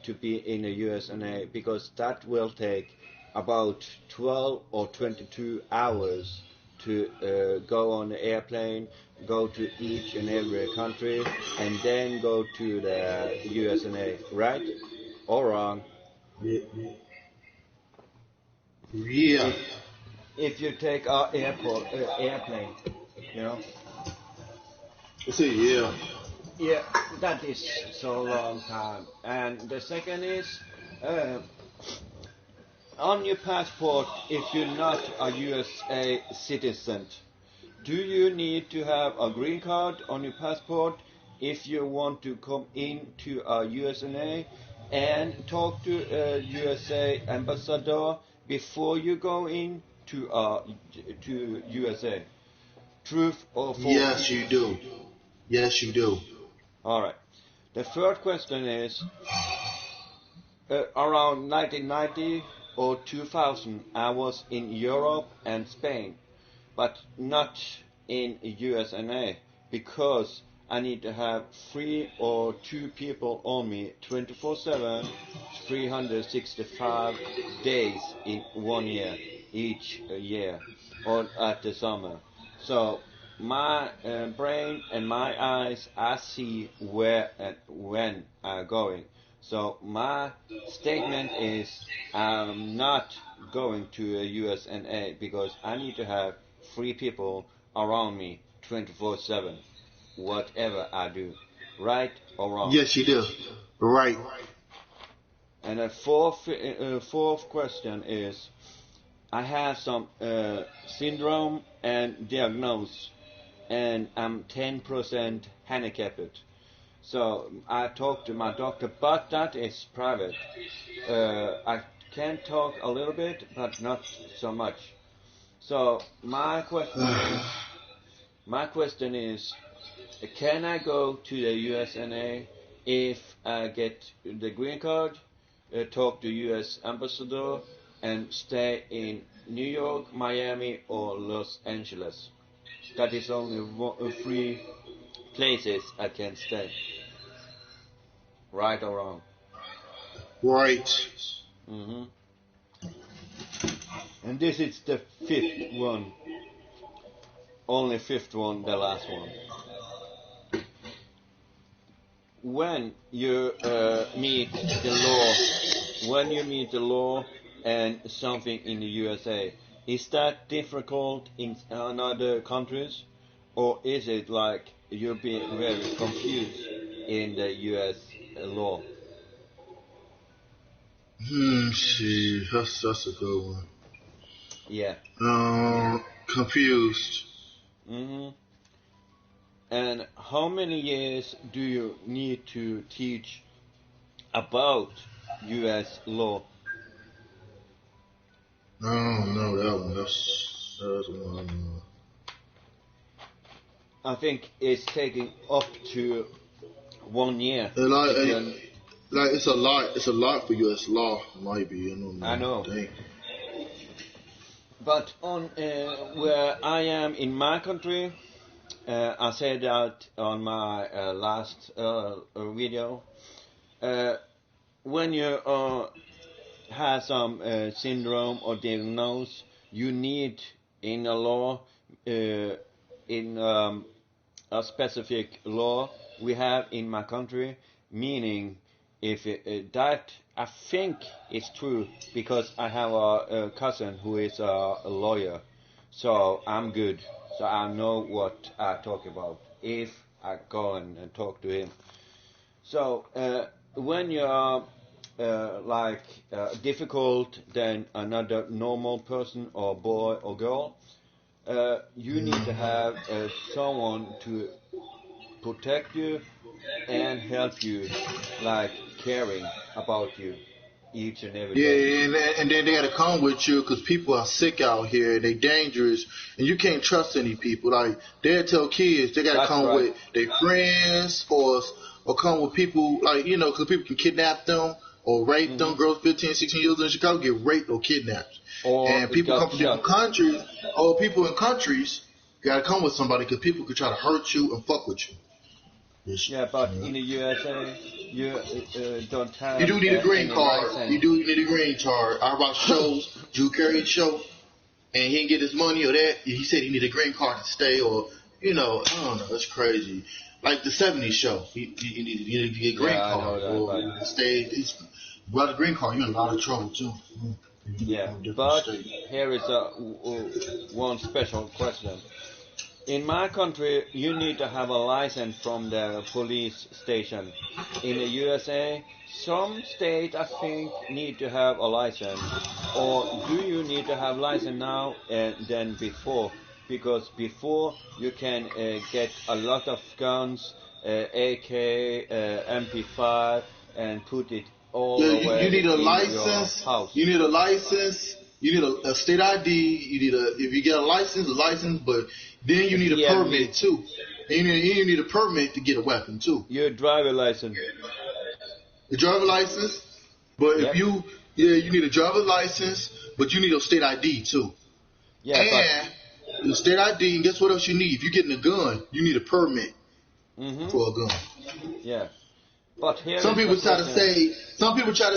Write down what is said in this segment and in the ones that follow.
to be in the USA because that will take about 12 or 22 hours to go on the airplane, go to each and every country, and then go to the USA, right? Or wrong? Yeah. Yeah. If you take our airplane, you know. I say yeah. Yeah, that is so long time. And the second is, uh, on your passport, if you're not a USA citizen, do you need to have a green card on your passport if you want to come into a USA and talk to a USA ambassador before you go in to USA? Truth or false? Yes, you do. Yes, you do. All right. The third question is, around 1990 or 2000, I was in Europe and Spain, but not in USA because I need to have 3 or 2 people on me 24/7, 365 days in 1 year, each year, or at the summer. So my brain and my eyes, I see where and when I'm going. So my statement is I'm not going to a USA because I need to have 3 people around me 24/7, whatever I do, right or wrong. Yes, you do. Right. And the fourth question is, I have some syndrome and diagnosis, and I'm 10% handicapped. So I talked to my doctor, but that is private. I can talk a little bit, but not so much. So my question is, can I go to the USA if I get the green card, talk to US ambassador, and stay in New York, Miami, or Los Angeles? That is only 3 places I can stay. Right or wrong? Right. hmm And this is the fifth one. Only fifth one, the last one. When you meet the law and something in the USA, is that difficult in other countries, or is it like you're being very confused in the US law? See, that's a good one. Yeah. Confused. hmm And how many years do you need to teach about US law? I don't know that one. That's one I know. I think it's taking up to 1 year. And If you're, like it's a lot. It's a lot for U.S. law. Might be. I don't I know. know, Dang. but on where I am in my country, I said that on my last video. When you have some syndrome or diagnosis, you need in a law, in a specific law we have in my country, meaning if that I think it's true because I have a cousin who is a lawyer, so I'm good. So I know what I talk about if I go and talk to him. So when you are difficult than another normal person or boy or girl, you need to have someone to protect you and help you, like caring about you each and every Yeah, day. and then they gotta come with you because people are sick out here. They dangerous, and you can't trust any people. Like they tell kids they gotta That's come right. with their friends or come with people like because people can kidnap them or rape them. hmm Girls 15, 16 years old in Chicago get raped or kidnapped, Or and people come got from different shot. countries. Or people in countries gotta come with somebody because people could try to hurt you and fuck with you. Yeah, but in the USA, you don't have You do need a green any card. license. You do need a green card. I watch shows, Drew Carey show, and he didn't get his money or that. He said he needed a green card to stay, or I don't know. It's crazy. Like the '70s show, he needed to get a green card or stay. Without a green card, you're in a lot of trouble too. Yeah, but here is one special question. In my country, you need to have a license from the police station. In the USA, some states, I think, need to have a license. Or do you need to have license now than before? Because before you can get a lot of guns, AK, MP5, and put it all away you need a in license. your house. You need a license. You need a state ID. You need if you get a license, but then you need a permit too. And you need a permit to get a weapon too. Your driver license. The driver license, but if you need a driver license, but you need a state ID too. Yeah, and the state ID, and guess what else you need? If you're getting a gun, you need a permit for a gun. Yeah. But here some people try to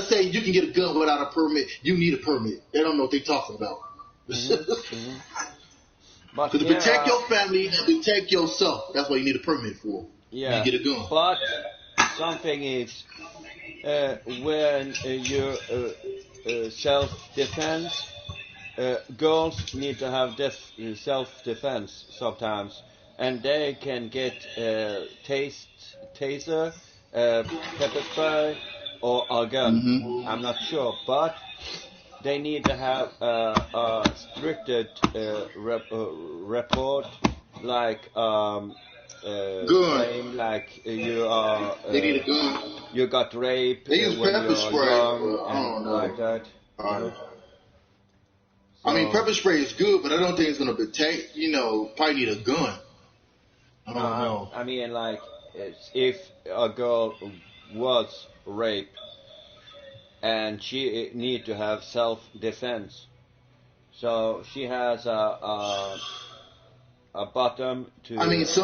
say you can get a gun without a permit. You need a permit. They don't know what they're talking about. But to protect your family and protect yourself, that's what you need a permit for. Yeah. You get a gun. But something is when you're self-defense, girls need to have self-defense sometimes, and they can get taser, pepper spray, or a gun. I'm not sure, but they need to have a stricted report, like claim, like you are. They need a gun. You got raped. They use pepper spray. I don't know. Like that. I mean, pepper spray is good, but I don't think it's gonna protect. Probably need a gun. I don't know. I mean, like, if a girl was raped and she need to have self-defense, so she has a bottom to. I mean, I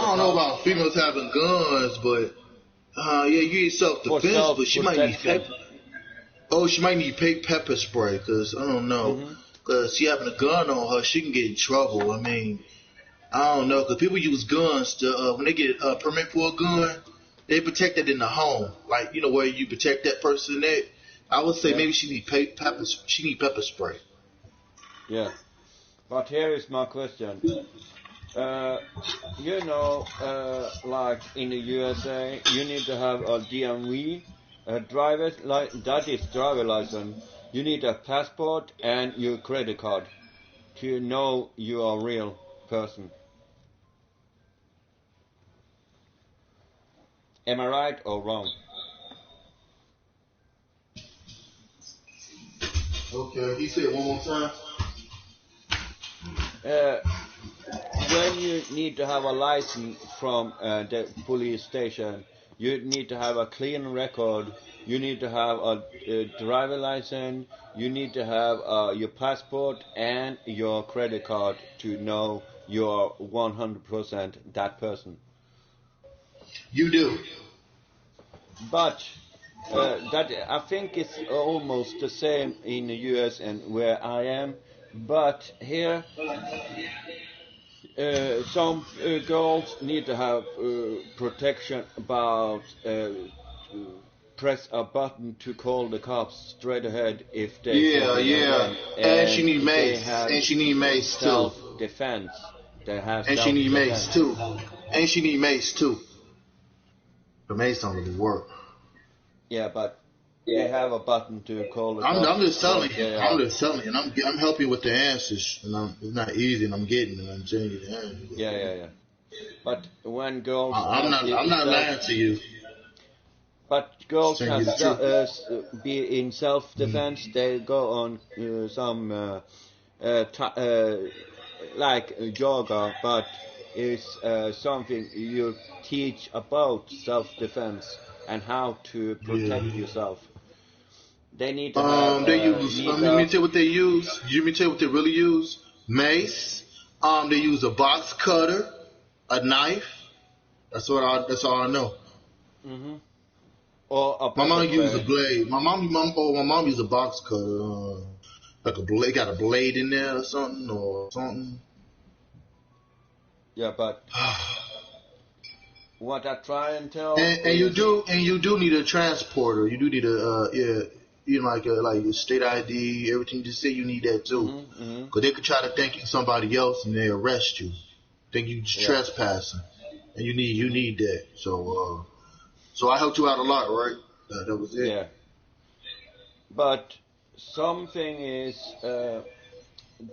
don't know about females having guns, but you need self-defense, but she might need pepper. Oh, she might need pepper spray, because I don't know. Because she having a gun on her, she can get in trouble. I mean, I don't know, because people use guns to, when they get a permit for a gun, they protect it in the home. Like, where you protect that person at. I would say maybe she need pepper spray. Yeah. But here is my question. Like in the USA, you need to have a DMV, that is driver license. You need a passport and your credit card to know you are a real person. Am I right or wrong? Okay, he said one more time. When you need to have a license from the police station, you need to have a clean record. You need to have a driver license. You need to have your passport and your credit card to know you're 100% that person. You do. But that I think it's almost the same in the US and where I am. But here, some girls need to have protection about press a button to call the cops straight ahead if they. Yeah. And she need mace. And she need mace too. Self-defense. They have. And she need mace too. And she need mace too. The mace don't really work. Yeah, but they have a button to call the cops. I'm just telling you. I'm just telling you. And I'm helping you with the answers. And it's not easy, and I'm getting it. I'm telling you the answers. Yeah. But when girls. I'm not lying to you. But girls can be in self-defense. They go on some like yoga, but it's something you teach about self-defense and how to protect yourself. They need to have, they use. Let me tell you what they use. Let me tell you what they really use. Mace. They use a box cutter, a knife, That's all I know. Mm-hmm. Or a my mom used a blade. blade. My mom used a box cutter. Like a blade, got a blade in there or something. Yeah, but what I try and tell and you do need a transporter. You do need like your state ID, everything you just say you need that too. Because they could try to think you somebody else and they arrest you. Think you trespassing, and you need that. So I helped you out a lot, right? That was it. Yeah. But something is,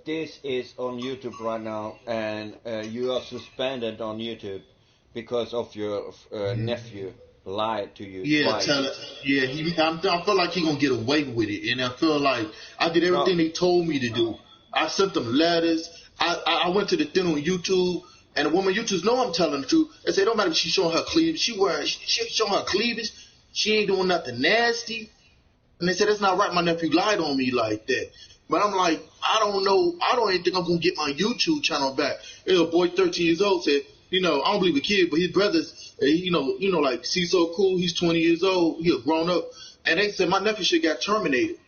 this is on YouTube right now, and you are suspended on YouTube because of your nephew lied to you. Yeah, twice. I feel like he gonna get away with it, and I feel like I did everything they told me to do. I sent them letters. I went to the thing on YouTube, and the woman YouTubers know I'm telling the truth. They say it don't matter if she's showing her cleavage. She showing her cleavage. She ain't doing nothing nasty. And they said that's not right. My nephew lied on me like that. But I'm like, I don't know. I don't even think I'm gonna get my YouTube channel back. There's a boy 13 years old said, I don't believe a kid, but his brothers, like see so cool. He's 20 years old. He a grown up, and they said my nephew should got terminated.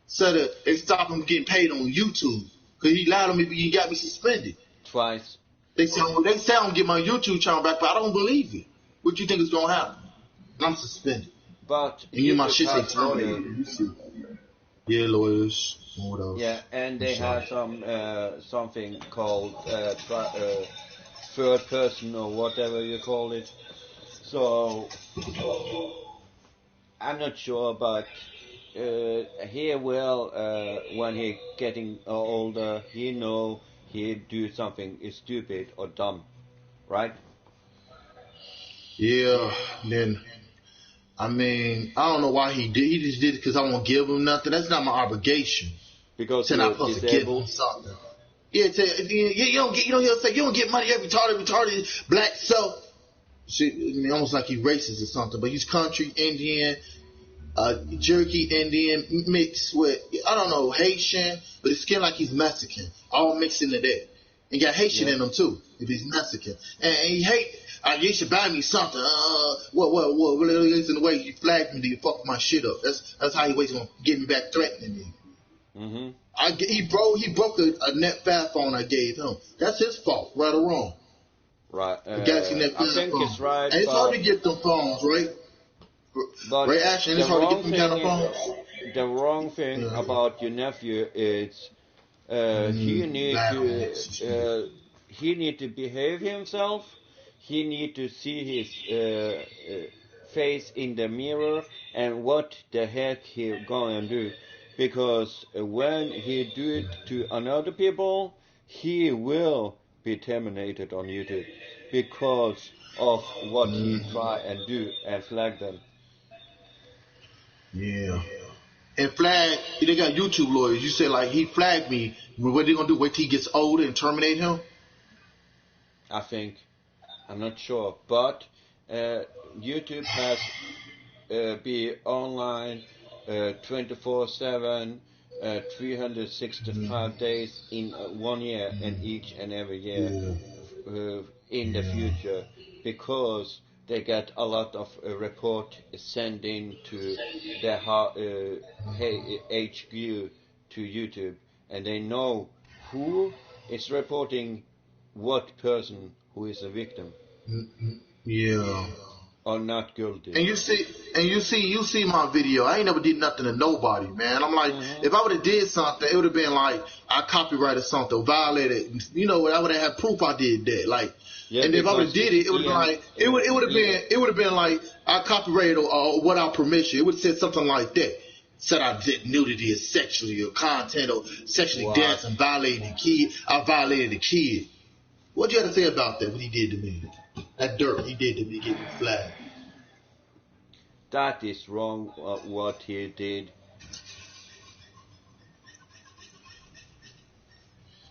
So that they stopped him getting paid on YouTube because he lied on me. But he got me suspended twice. They say I'm gonna get my YouTube channel back, but I don't believe it. What you think is gonna happen? I'm suspended. But and my shit say terminated. Yeah, lawyers. What else? Yeah, and they have something called third person or whatever you call it. So I'm not sure, but he will when he getting older, he know he do something stupid or dumb, right? Yeah. Then I don't know why he did. He just did it because I won't give him nothing. That's not my obligation. Because you're not supposed to give him something. Yeah, you don't get. He'll say you don't get money every retarded black self. Almost like he's racist or something. But he's country Indian, jerky Indian mixed with I don't know Haitian, but his skin like he's Mexican, all mixed into that. And got Haitian in him too if he's Mexican. And he hate. You should buy me something. What? In the way you flagged me, you fuck my shit up. That's how he waits on getting me back, threatening me. Mm-hmm. He broke a net fat phone I gave him. That's his fault, right or wrong. Right. I think it's right. And it's hard to get them phones, right? But right, Ashton, it's hard to get them kind of phones. The wrong thing about your nephew is he need to behave himself. He need to see his face in the mirror and what the heck he gonna do. Because when he do it to another people, he will be terminated on YouTube because of what he try and do and flag them. Yeah. And flag, they got YouTube lawyers. You say like he flagged me. What they gonna do? Wait till he gets older and terminate him? I think. I'm not sure, but YouTube has be online 24/7, 365 days in 1 year and each and every year in the future, because they get a lot of report sent in to their HQ to YouTube, and they know who is reporting what person who is a victim. Yeah. Or not guilty. And you see my video. I ain't never did nothing to nobody, man. I'm like, if I would have did something, it would have been like I copyrighted something, violated. I would have had proof I did that. Like, and if I would have did it, it would have been like it would have been like I copyrighted or without permission. It would have said something like that. Said I did nudity or sexually or content or sexually dancing, violated the kid. I violated the kid. What you have to say about that? What he did to me? That dirt he did to me, get me flagged. That is wrong. What he did.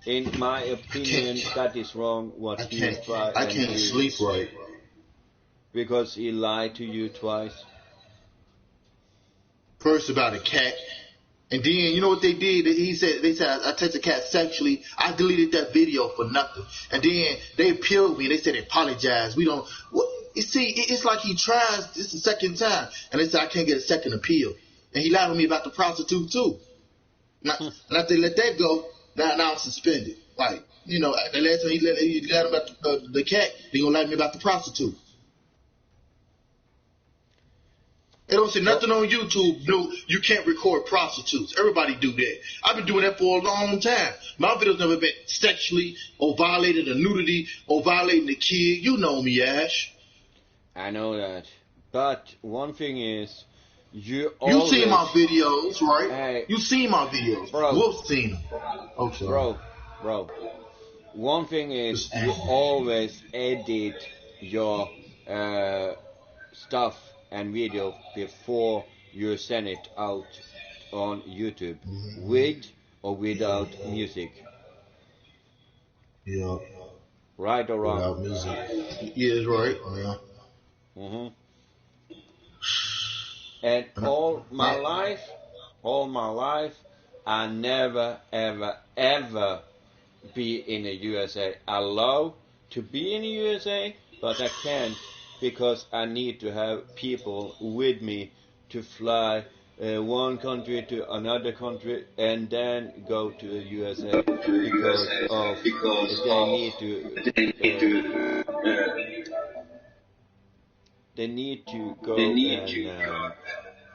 In my opinion, that is wrong. What he tried. I can't sleep right. Because he lied to you twice. First about a cat. And then, you know what they did? They said I touched a cat sexually. I deleted that video for nothing. And then they appealed me. They said they apologized. you see, it's like he tries. This the second time, and they say I can't get a second appeal, and he lied to me about the prostitute too. And after they let that go, now I'm suspended. Like, you know, the last time he lied about the cat, they gonna lie to me about the prostitute. They don't say nothing on YouTube. No, you can't record prostitutes. Everybody do that. I've been doing that for a long time. My videos never been sexually or violated a nudity or violating a kid. You know me, Ash. I know that. But one thing is, you seen my videos, right? Hey, you seen my videos. Bro. Wolf seen them. Okay. Bro. One thing is, you always edit your stuff and video before you send it out on YouTube, with or without music. Yeah. Right or wrong? Without music. Yeah, it's right. Yeah. And all my life, I never, ever be in the USA. I love to be in the USA, but I can't because I need to have people with me to fly one country to another country and then go to the USA because they need to go and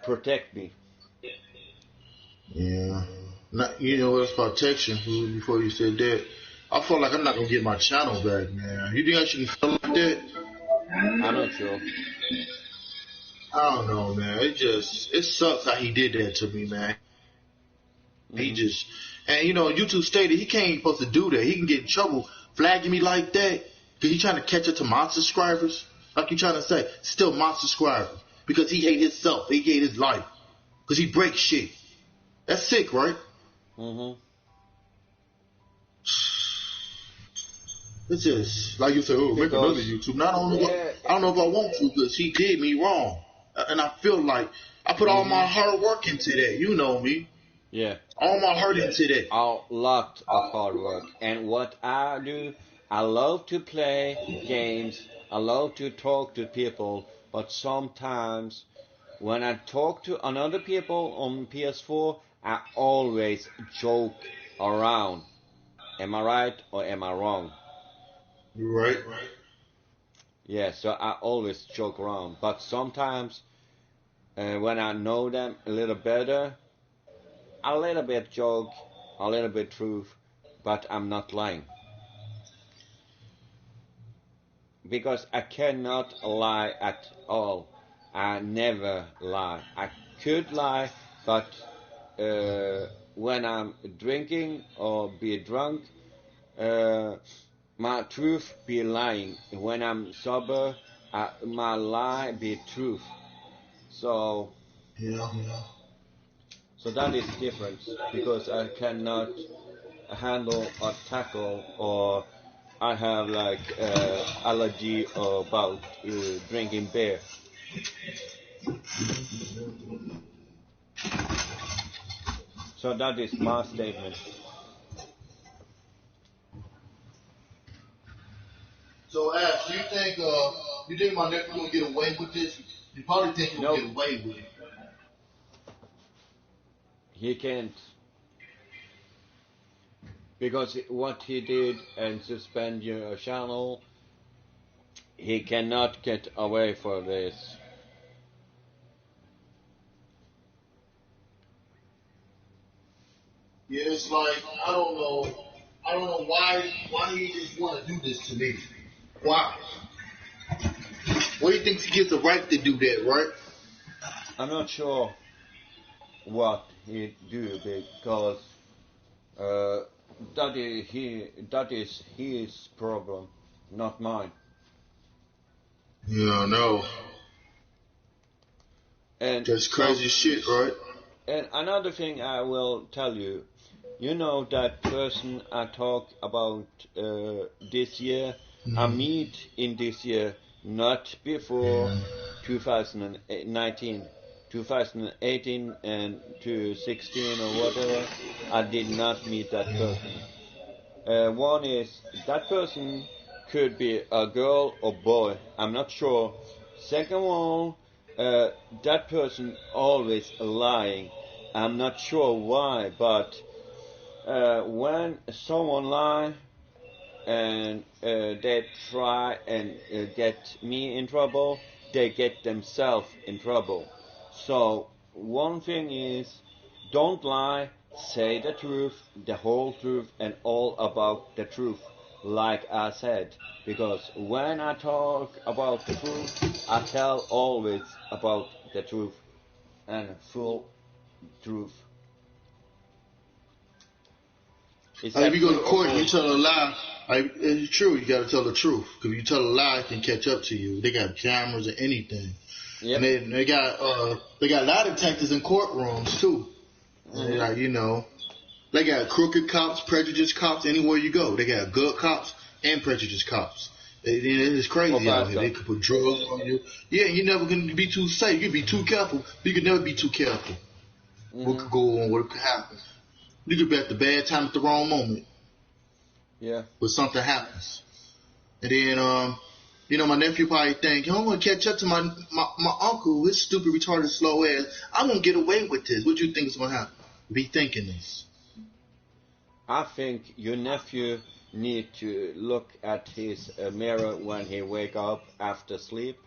protect me. Yeah. You know what's protection? Before you said that, I feel like I'm not gonna get my channel back, man. You think I should feel like that? I'm not sure. I don't know, man. It sucks how he did that to me, man. He and you know, YouTube stated he can't even supposed to do that. He can get in trouble flagging me like that because he trying to catch up to my subscribers. Like you trying to say, still my subscribers because he hate himself, he hate his life, because he breaks shit. That's sick, right? It's just like you said, make another YouTube. Not only, I don't know if I want to because he did me wrong, and I feel like I put all my hard work into that. You know me. Yeah. All my heart into that. A lot of hard work. And what I do, I love to play games. I love to talk to people. But sometimes when I talk to another people on PS4, I always joke around. Am I right or am I wrong? You're right. Yeah, so I always joke around. But sometimes when I know them a little better, a little bit joke, a little bit truth, but I'm not lying. Because I cannot lie at all. I never lie. I could lie, but when I'm drinking or be drunk, my truth be lying. When I'm sober, my lie be truth. So that is different because I cannot handle or tackle, or I have like allergy about drinking beer. So that is my statement. So Ash, do you think my nephew gonna get away with this? You probably think he'll get away with it. He can't. Because what he did and suspend your channel, he cannot get away for this. Yeah, it's like I don't know why he just want to do this to me. Why? What do you think he gets the right to do that, right? I'm not sure what he do because that is his problem, not mine. Yeah, I know. And that's crazy shit, right? And another thing I will tell you, you know that person I talk about this year, I meet in this year, not before 2019. 2018 and 2016 or whatever, I did not meet that person. One is that person could be a girl or boy. I'm not sure. Second of all, that person always lying. I'm not sure why, but when someone lie and they try and get me in trouble, they get themselves in trouble. So one thing is, don't lie, say the truth, the whole truth, and all about the truth, like I said. Because when I talk about the truth, I tell always about the truth and full truth. If you go to court and you tell a lie, it's true, you got to tell the truth. Because if you tell a lie, it can catch up to you. They got cameras and anything. Yep. And they got lie detectors in courtrooms too. Mm-hmm. They got crooked cops, prejudiced cops anywhere you go. They got good cops and prejudiced cops. It's crazy out here. They could put drugs on you. Yeah, you're never gonna be too safe. You can be too careful. You can never be too careful. Mm-hmm. What could go on? What could happen? You could be at the bad time at the wrong moment. Yeah. But something happens. And then, my nephew probably think, I'm going to catch up to my uncle, his stupid, retarded, slow ass. I'm going to get away with this. What do you think is going to happen? Be thinking this. I think your nephew need to look at his mirror when he wake up after sleep.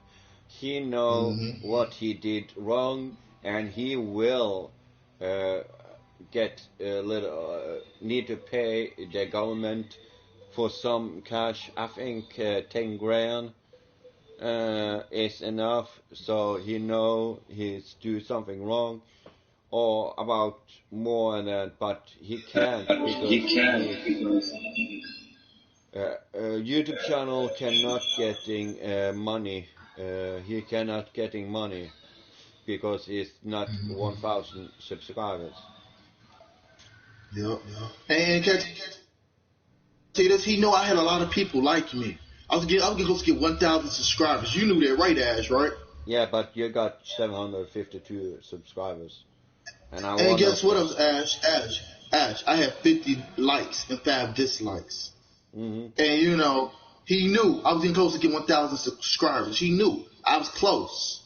He know what he did wrong, and he will get a little need to pay the government for some cash. I think 10 grand is enough, so he know he's do something wrong, or about more than that, but he can't because YouTube channel cannot getting money. He cannot getting money because he's not 1,000 subscribers. Yeah. And see this, he know I had a lot of people like me. I was gonna get 1,000 subscribers. You knew that, right, Ash? Right? Yeah, but you got 752 subscribers, and guess what else, Ash? I had 50 likes and 5 dislikes. Mm-hmm. And he knew I was getting close to get 1,000 subscribers. He knew I was close.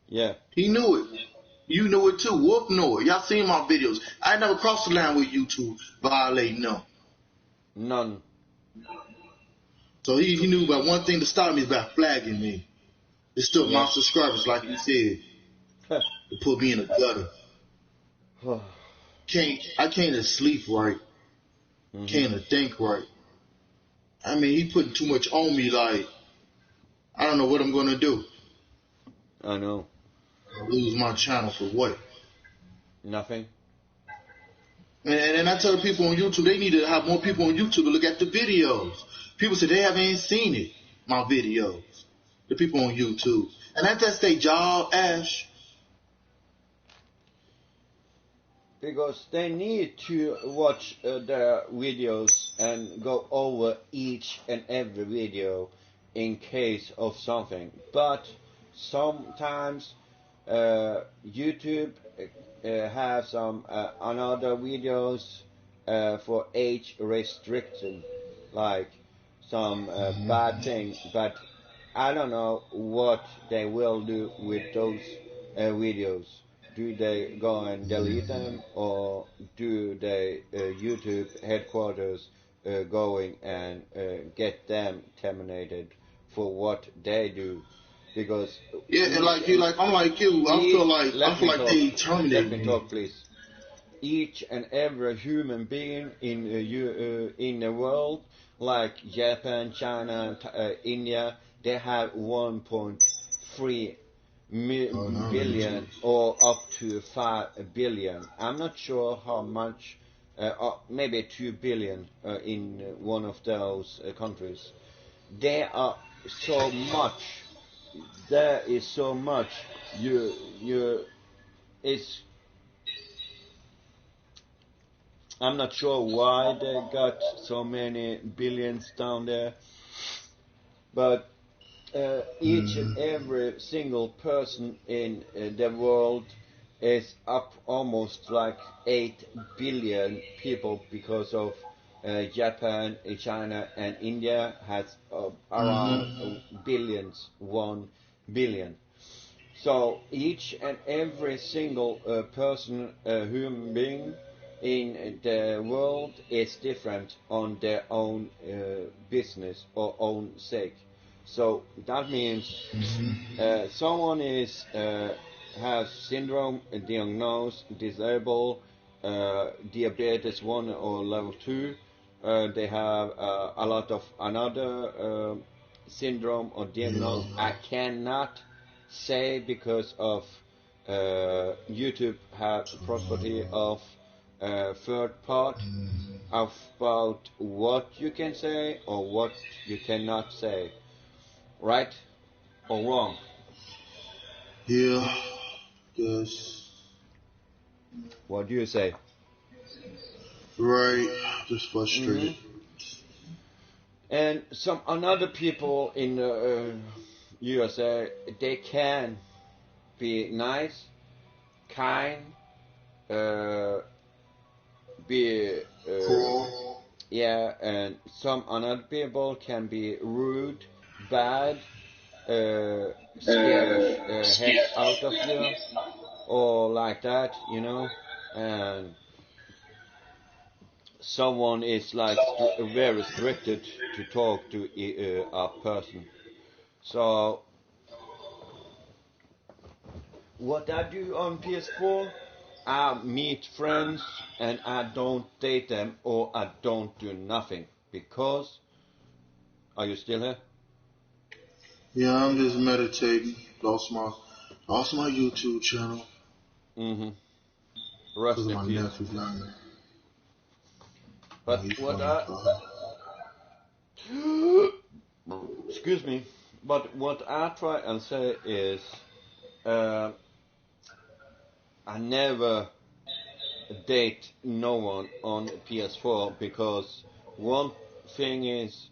Yeah. He knew it. You knew it too. Wolf knew it. Y'all seen my videos. I never crossed the line with YouTube violating them. None. So he knew about one thing to stop me is by flagging me. It's still my subscribers, like you said, to put me in a gutter. I can't sleep right. Can't think right. I mean, he putting too much on me. Like, I don't know what I'm gonna do. I know. Lose my channel for what? Nothing. And I tell the people on YouTube, they need to have more people on YouTube to look at the videos. People say they haven't seen it, my videos. The people on YouTube. And that's their job, Ash. Because they need to watch their videos and go over each and every video in case of something. But sometimes YouTube have some another videos for age restriction, like some bad things, but I don't know what they will do with those videos. Do they go and delete them, or do they YouTube headquarters going and get them terminated for what they do? Because and I'm like you. I feel like they terminated me. Let me talk, please. Each and every human being in the world, like Japan, China, India, they have 1.3 billion or up to 5 billion. I'm not sure how much, maybe 2 billion in one of those countries. There are so much. There is so much. I'm not sure why they got so many billions down there, but each and every single person in the world is up almost like 8 billion people because of Japan, China, and India has around billions, 1 billion. So each and every single person, human being in the world is different on their own business or own sake. So that means someone is has syndrome, diagnosed, disabled, diabetes 1 or level 2. They have a lot of another syndrome or diagnosis. I cannot say because of YouTube have property of third part about what you can say or what you cannot say, right or wrong. Yeah, yes. What do you say? Right, just frustrated. And some another people in the USA, they can be nice, kind, be Cool. yeah, and some other people can be rude, bad, scare heads out of you, or like that, you know, and someone is like very restricted to talk to a person. So what I do on PS4, I meet friends and I don't date them or I don't do nothing because. Are you still here? Yeah, I'm just meditating. Lost my YouTube channel. Rest Because of in my peace. nephew down there. But what I excuse me. But what I try and say is, I never date no one on PS4 because one thing is,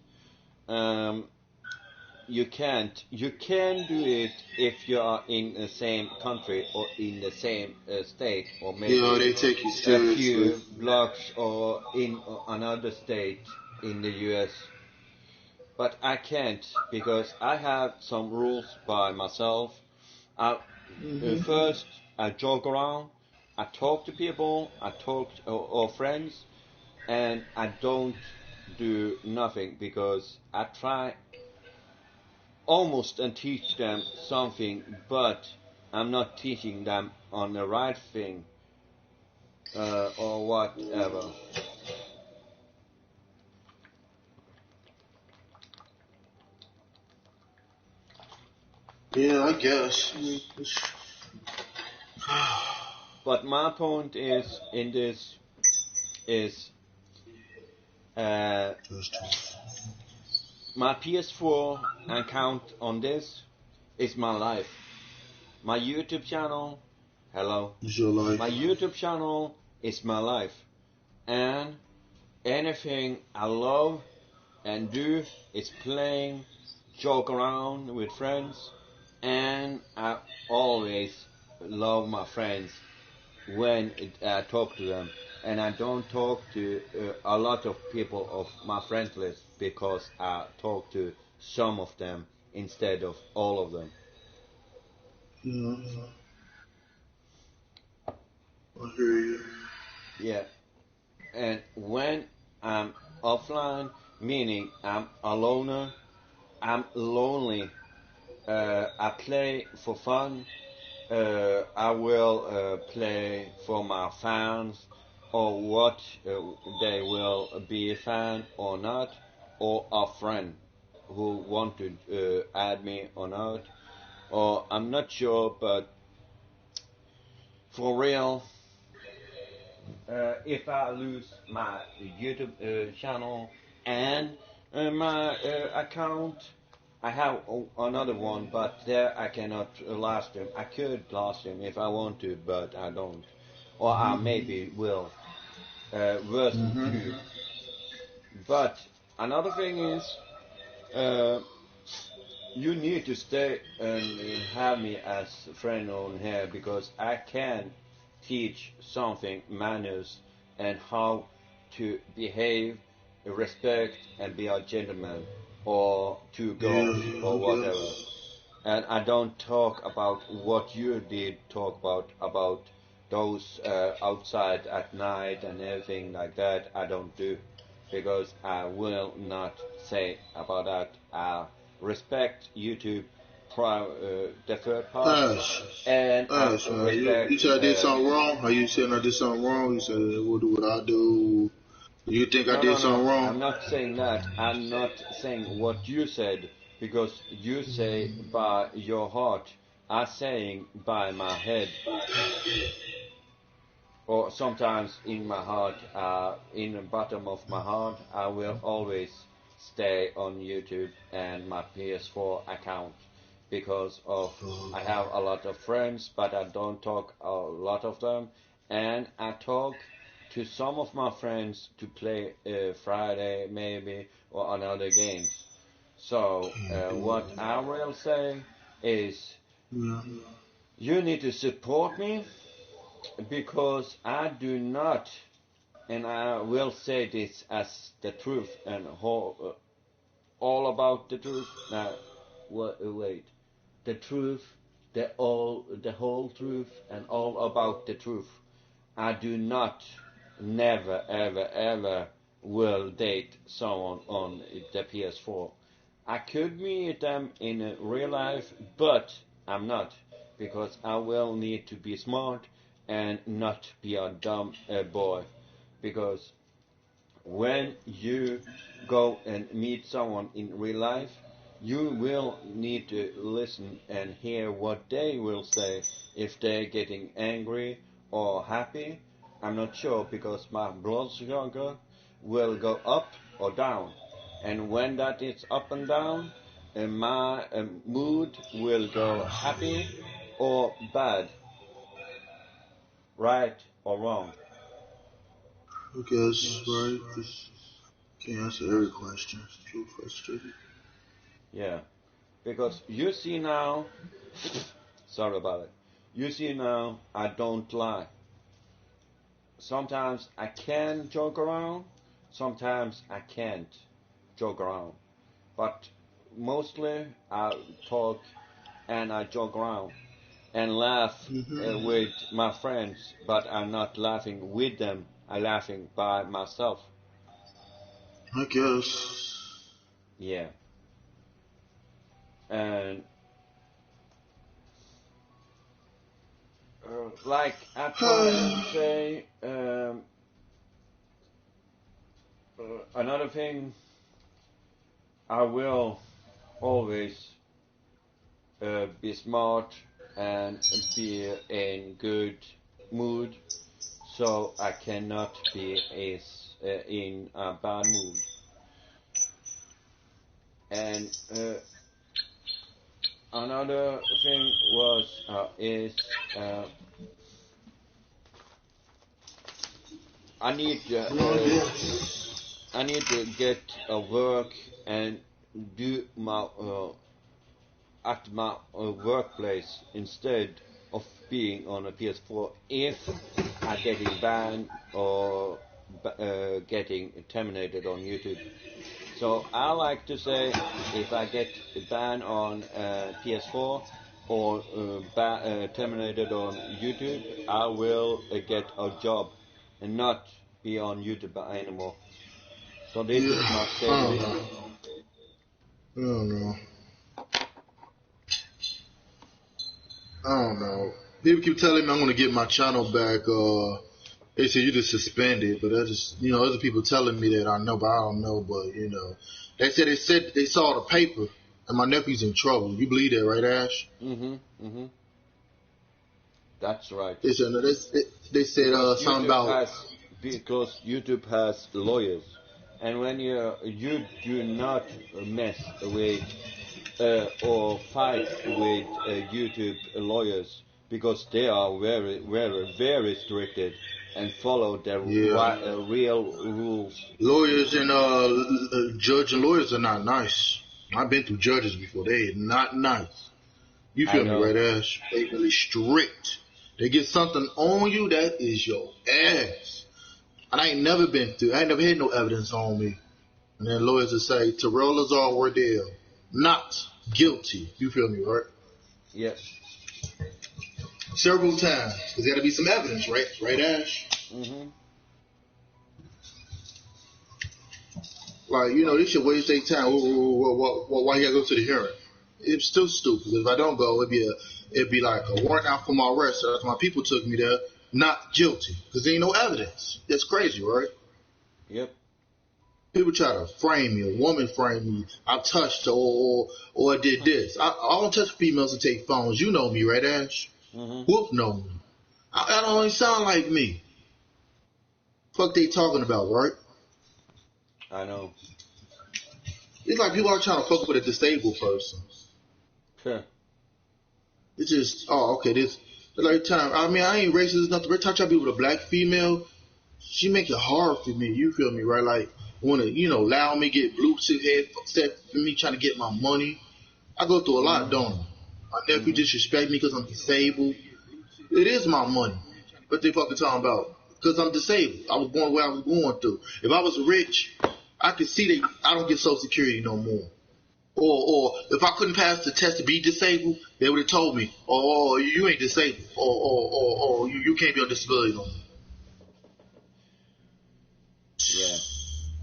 you can't. You can do it if you are in the same country or in the same state or maybe they take you a seriously. few blocks or in another state in the US. But I can't because I have some rules by myself. First, I joke around, I talk to people, I talk to or friends, and I don't do nothing because I try almost and teach them something, but I'm not teaching them on the right thing or whatever. Yeah, I guess. But my point is in this is my PS4 account on this is my life. My YouTube channel, hello. It's your life. My YouTube channel is my life. And anything I love and do is playing, joke around with friends, and I always love my friends when I talk to them. And I don't talk to a lot of people of my friend list because I talk to some of them instead of all of them. Yeah. I hear you. Yeah. And when I'm offline, meaning I'm a loner, I'm lonely. I play for fun. I will play for my fans, or what they will be a fan or not, or a friend who want to add me or not, or I'm not sure, but for real, if I lose my YouTube channel and my account, I have another one, but there I cannot last him. I could last him if I want to, but I don't. Or I maybe will. Version 2. But another thing is, you need to stay and have me as a friend on here because I can teach something, manners, and how to behave respect and be a gentleman or to go Yeah, or I whatever. guess. And I don't talk about what you did talk about those outside at night and everything like that. I don't do because I will not say about that. I respect YouTube the third part, Ash, and I Ash, you respect. said I did something wrong? Are you saying I did something wrong? You said, what do what I do? You think I No, did no, no. something wrong? I'm not saying that. I'm not saying what you said because you say by your heart. I'm saying by my head, or sometimes in my heart, in the bottom of my heart, I will always stay on YouTube and my PS4 account because of I have a lot of friends, but I don't talk a lot of them, and I talk to some of my friends to play Friday maybe or another games. So what I will say is Yeah. you need to support me because I do not, and I will say this as the truth and all about the truth. Now, wait, the truth, the whole truth, and all about the truth. I do not, never, ever, ever will date someone on the PS4. I could meet them in real life, but I'm not, because I will need to be smart and not be a dumb boy. Because when you go and meet someone in real life, you will need to listen and hear what they will say if they're getting angry or happy. I'm not sure because my blood sugar will go up or down. And when that is up and down, my mood will go happy or bad, right or wrong. I guess, right? Just can't answer every question. It's too frustrated. Yeah. Because you see now, sorry about it. You see now, I don't lie. Sometimes I can joke around, sometimes I can't joke around. But mostly I talk and I joke around and laugh Hmm. with my friends, but I'm not laughing with them, I'm laughing by myself. I guess. Yeah. And like I try to say, another thing I will always be smart and be in good mood, so I cannot be in a bad mood. And another thing was is I need I guess. I need to get a work and do my at my workplace instead of being on a PS4 if I'm getting banned or getting terminated on YouTube. So I like to say if I get banned on PS4 or terminated on YouTube, I will get a job and not be on YouTube anymore. So this Yeah, is my I don't statement. know. I don't know. I don't know. People keep telling me I'm gonna get my channel back. They say you just suspended, but that's just other people telling me that I know, but I don't know. But they said they saw the paper, and my nephew's in trouble. You believe that, right, Ash? Mhm, mhm. That's right. They said no, they said because something YouTube about has because YouTube has lawyers, and when you do not mess with or fight with YouTube lawyers because they are very very very stricted and follow the yeah. real rules. Lawyers and judge and lawyers are not nice. I've been through judges before. They not nice. You I feel me, know. right, Ash? They really strict. They get something on you that is your ass. And I ain't never been through. I ain't never had no evidence on me. And then lawyers will say, Terrell Lazar Wardell, not guilty. You feel me, right? Yes. Several times. Because there got to be some evidence, right? Right, Ash? Mm-hmm. Like, this should waste their time. Why you got to go to the hearing? It's still stupid. Because if I don't go, it'd be like a warrant out for my arrest. So my people took me there, not guilty. Because there ain't no evidence. That's crazy, right? Yep. People try to frame me, a woman frame me. I touched her or I did this. I don't touch females to take phones. You know me, right, Ash? Mm-hmm. Whoop know me. I don't even sound like me. Fuck they talking about, right? I know. It's like people are trying to fuck with a disabled person. Sure. It's just, okay, this, like time. I mean, I ain't racist enough to every time I try to be with a black female, she make it hard for me. You feel me, right? Like, want to, allow me to get blue sick head set for me trying to get my money. I go through a lot, don't I? My nephew disrespect me because I'm disabled. It is my money. What they fucking talking about? Because I'm disabled. I was born where I was born through. If I was rich, I could see that I don't get Social Security no more. Or if I couldn't pass the test to be disabled, they would have told me, oh, you ain't disabled. Or you can't be on disability no more. Yeah.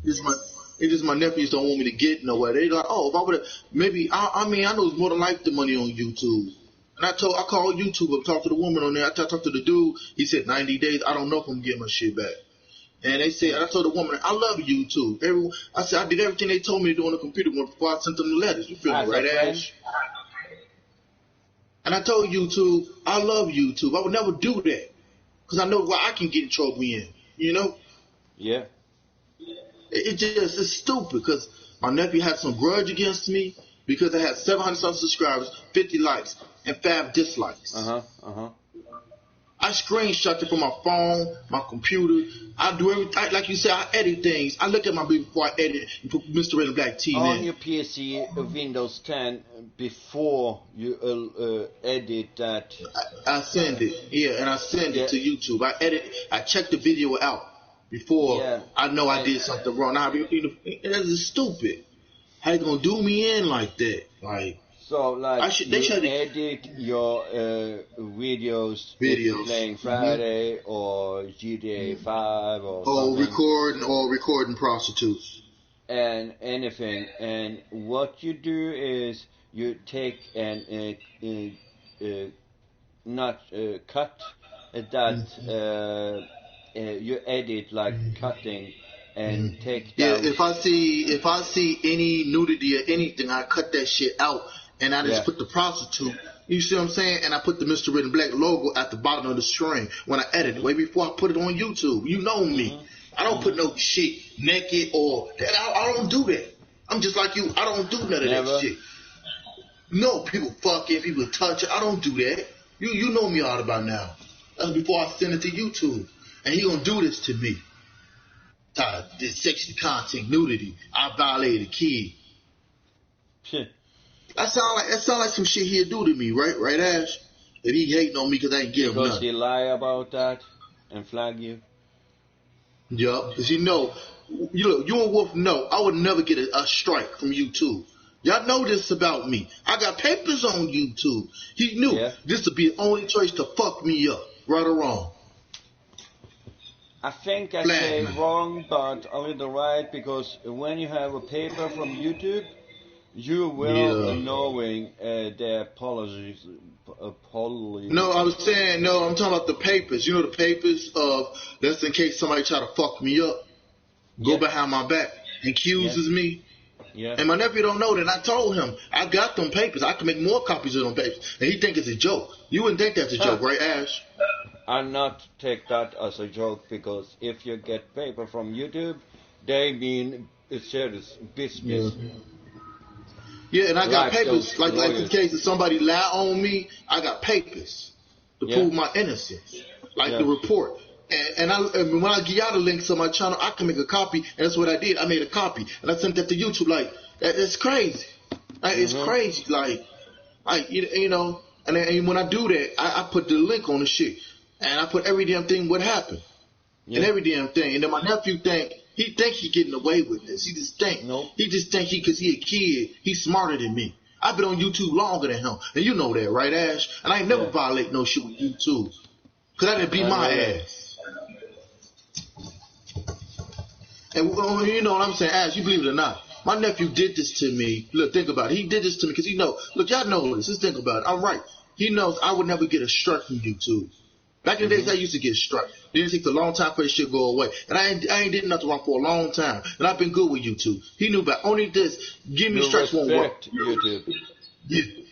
It's just my nephews don't want me to get nowhere. They like, if I would have, maybe, I know it's more than like the money on YouTube. And I called YouTube up, talked to the woman on there. I talked to the dude. He said 90 days. I don't know if I'm getting my shit back. And they said, I told the woman, I love YouTube. I said, I did everything they told me to do on the computer before I sent them the letters. You feel me, right, Ash? And I told YouTube, I love YouTube. I would never do that. Because I know why I can get in trouble in, Yeah. It's stupid because my nephew had some grudge against me because I had 700 some subscribers, 50 likes, and 5 dislikes. I screenshot it from my phone, my computer. I do everything. Like you said, I edit things. I look at my video before I edit and put Mr. Red and Black T in. On your PC, Windows 10, before you edit that. I send it. Yeah, and I send it to YouTube. I check the video out before I know I did something wrong. That's stupid. How you gonna do me in like that? Like. So, like, you edit your videos playing Friday or GTA 5 or something. Recording prostitutes. And anything. And what you do is you take and not cut that you edit like cutting and take down. Yeah, if I see any nudity or anything, I cut that shit out. And I just put the prostitute, you see what I'm saying? And I put the Mr. Red and Black logo at the bottom of the string when I edit it, way before I put it on YouTube. You know me. I don't put no shit naked or that. I don't do that. I'm just like you. I don't do none of that shit. No, people fucking, people touching. I don't do that. You know me all about now. That's before I send it to YouTube. And he gonna do this to me. This sexual content, nudity. I violated a kid. That sound like some shit he'd do to me, right? Right, Ash? That he hating on me because I ain't give him nothing. Because he lie about that and flag you? Yup. Because you and Wolf know I would never get a strike from YouTube. Y'all know this about me. I got papers on YouTube. He knew this would be the only choice to fuck me up, right or wrong. I think I say wrong, but a little right, because when you have a paper from YouTube, you will knowing their apologies. No, I'm talking about the papers. You know the papers of that's in case somebody try to fuck me up, go behind my back, accuses me. Yeah. And my nephew don't know that. I told him I got them papers. I can make more copies of them papers, and he think it's a joke. You wouldn't think that's a joke, right, Ash? I not take that as a joke, because if you get paper from YouTube, they mean it's serious business. Yeah, and I got papers, like in case if somebody lie on me, I got papers to prove my innocence, like the report. And when I give y'all the links on my channel, I can make a copy, and that's what I did. I made a copy, and I sent that to YouTube. Like, it's crazy. Like, it's crazy. Like you know, and when I do that, I put the link on the shit, and I put every damn thing what happened, and every damn thing. And then my nephew think He think he getting away with this. He just think. No. He just think because he a kid, he's smarter than me. I've been on YouTube longer than him. And you know that, right, Ash? And I ain't never violate no shit with YouTube. Because I didn't beat my ass. And you know what I'm saying, Ash, you believe it or not. My nephew did this to me. Look, think about it. He did this to me because he know. Look, y'all know this. Just think about it. I'm right. He knows I would never get a strike from YouTube. Back in the days, I used to get struck. It takes a long time for this shit to go away. And I ain't did nothing wrong for a long time. And I've been good with YouTube. He knew about only this. Give me strikes won't work. YouTube.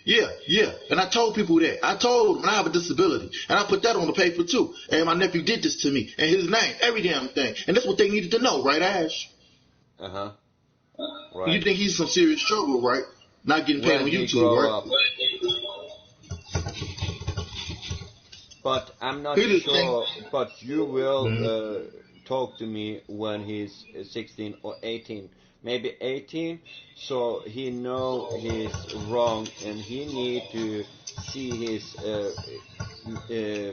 Yeah. And I told people that. I told them I have a disability. And I put that on the paper too. And my nephew did this to me. And his name, every damn thing. And that's what they needed to know, right, Ash? Uh-huh. Right. You think he's some serious trouble, right? Not getting paid on YouTube, right? Up. But I'm not sure. But you will talk to me when he's 16 or 18, maybe 18. So he know he's wrong, and he need to see his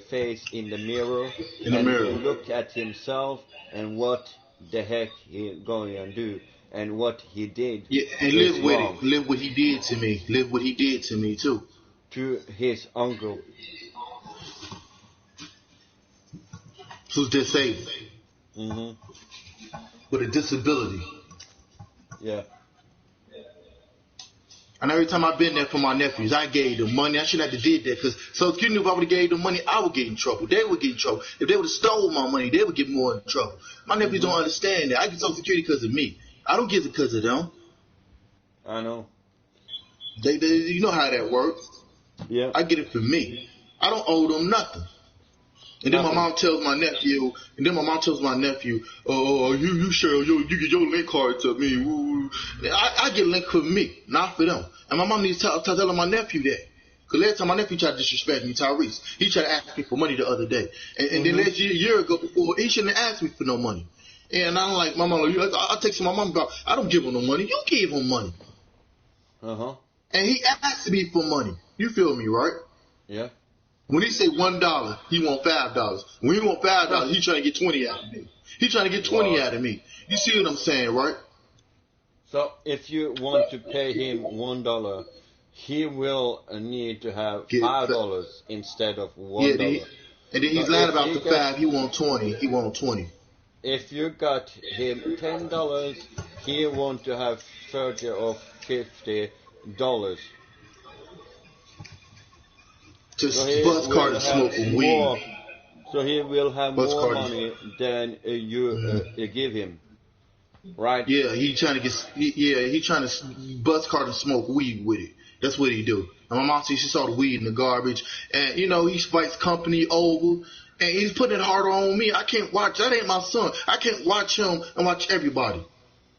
face in the mirror look at himself and what the heck he going to do and what he did. Yeah, and live with it. Live what he did to me. Live what he did to me too. To his uncle. Who's disabled. With a disability. Yeah. And every time I've been there for my nephews, I gave them money. I shouldn't have did that because so if you knew if I would have gave them money, I would get in trouble. They would get in trouble. If they would have stole my money, they would get more in trouble. My nephews don't understand that. I get Social Security because of me. I don't get it because of them. I know. They you know how that works. Yeah. I get it for me. I don't owe them nothing. And then my mom tells my nephew, oh, you share, you get your link card to me. I get a link for me, not for them. And my mom needs to tell my nephew that. Because last time my nephew tried to disrespect me, Tyrese, he tried to ask me for money the other day. And then last year ago before, he shouldn't have asked me for no money. And I'm like, my mom, I text my mom about, I don't give him no money. You gave him money. Uh-huh. And he asked me for money. You feel me, right? Yeah. When he say $1, he want $5. When he want $5, he trying to get 20 out of me. He trying to get 20 out of me. You see what I'm saying, right? So if you want to pay him $1, he will need to have $5 instead of $1. Yeah, and then he's lying about the 5. He want 20. He want 20. If you got him $10, he want to have $30 or $50. Just buzz card and smoke weed. So he will have more money than you give him, right? Yeah, he trying to buzz card and smoke weed with it. That's what he do. And my mom said she saw the weed in the garbage, and you know he fights company over, and he's putting it harder on me. I can't watch. That ain't my son. I can't watch him and watch everybody.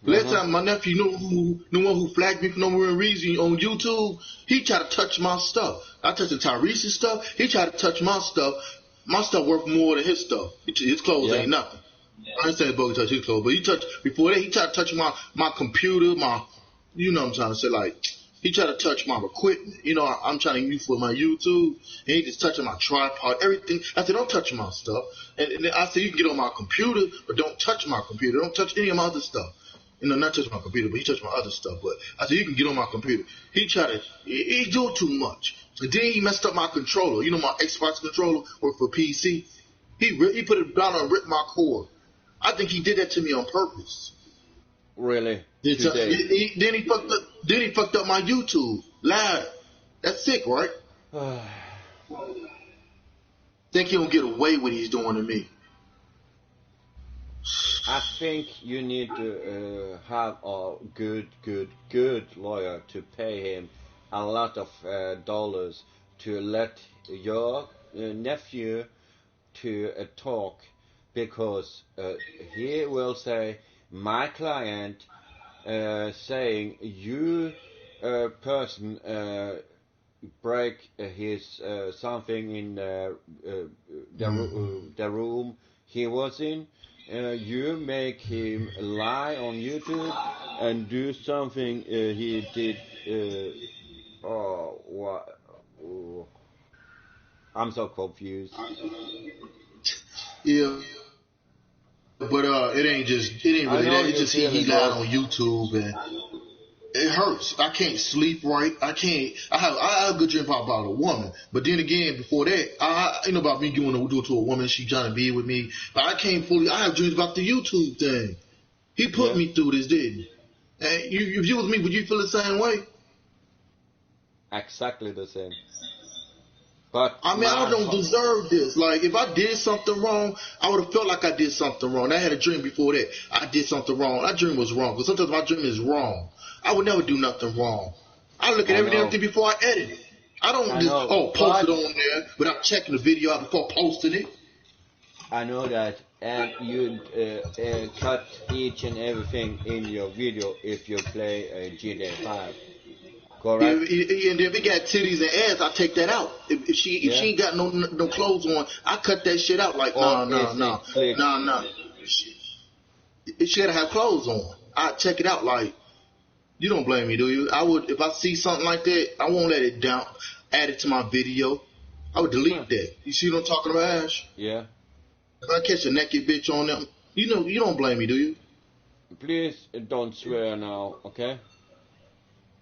Last time my nephew the one who flagged me for no reason on YouTube, he tried to touch my stuff. I touched Tyrese's stuff. He tried to touch my stuff. My stuff worth more than his stuff. His clothes ain't nothing. I understand Bogey touched his clothes, but he tried to touch my computer, you know what I'm trying to say, like, he tried to touch my equipment. You know, I'm trying to use for my YouTube, and he just touching my tripod, everything. I said, don't touch my stuff. And I said, you can get on my computer, but don't touch my computer. Don't touch any of my other stuff. You know, not touch my computer, but he touched my other stuff. But I said, you can get on my computer. He do too much. And then he messed up my controller. You know, my Xbox controller worked for PC. He put it down and ripped my cord. I think he did that to me on purpose. Really? Then he fucked up my YouTube. Live. That's sick, right? Think he don't get away with what he's doing to me. I think you need to have a good lawyer to pay him a lot of dollars to let your nephew to talk, because he will say, my client saying you person break his something in the room he was in. You make him lie on YouTube and do something he did. I'm so confused. Yeah. But it ain't really that. It's just he lied on YouTube and it hurts. I can't sleep right. I have a good dream about a woman, but then again, before that, I ain't know about me doing to a woman. She trying to be with me, but I can't fully. I have dreams about the YouTube thing. He put me through this, didn't he? And if you was me, would you feel the same way? Exactly the same. But I mean, I don't deserve this. Like, if I did something wrong, I would have felt like I did something wrong. I had a dream before that. I did something wrong. That dream was wrong. Because sometimes my dream is wrong. I would never do nothing wrong. I look at everything before I edit it. I don't just, post it on there without checking the video out before posting it. I know that. And you cut each and everything in your video if you play GTA 5. Correct. And if it got titties and ass, I take that out. If she ain't got no clothes on, I cut that shit out. Like no. She gotta have clothes on. I check it out. Like, you don't blame me, do you? I would, if I see something like that, I won't let it down. Add it to my video. I would delete that. You see what I'm talking about, Ash? Yeah. If I catch a naked bitch on them, you don't blame me, do you? Please don't swear now, okay?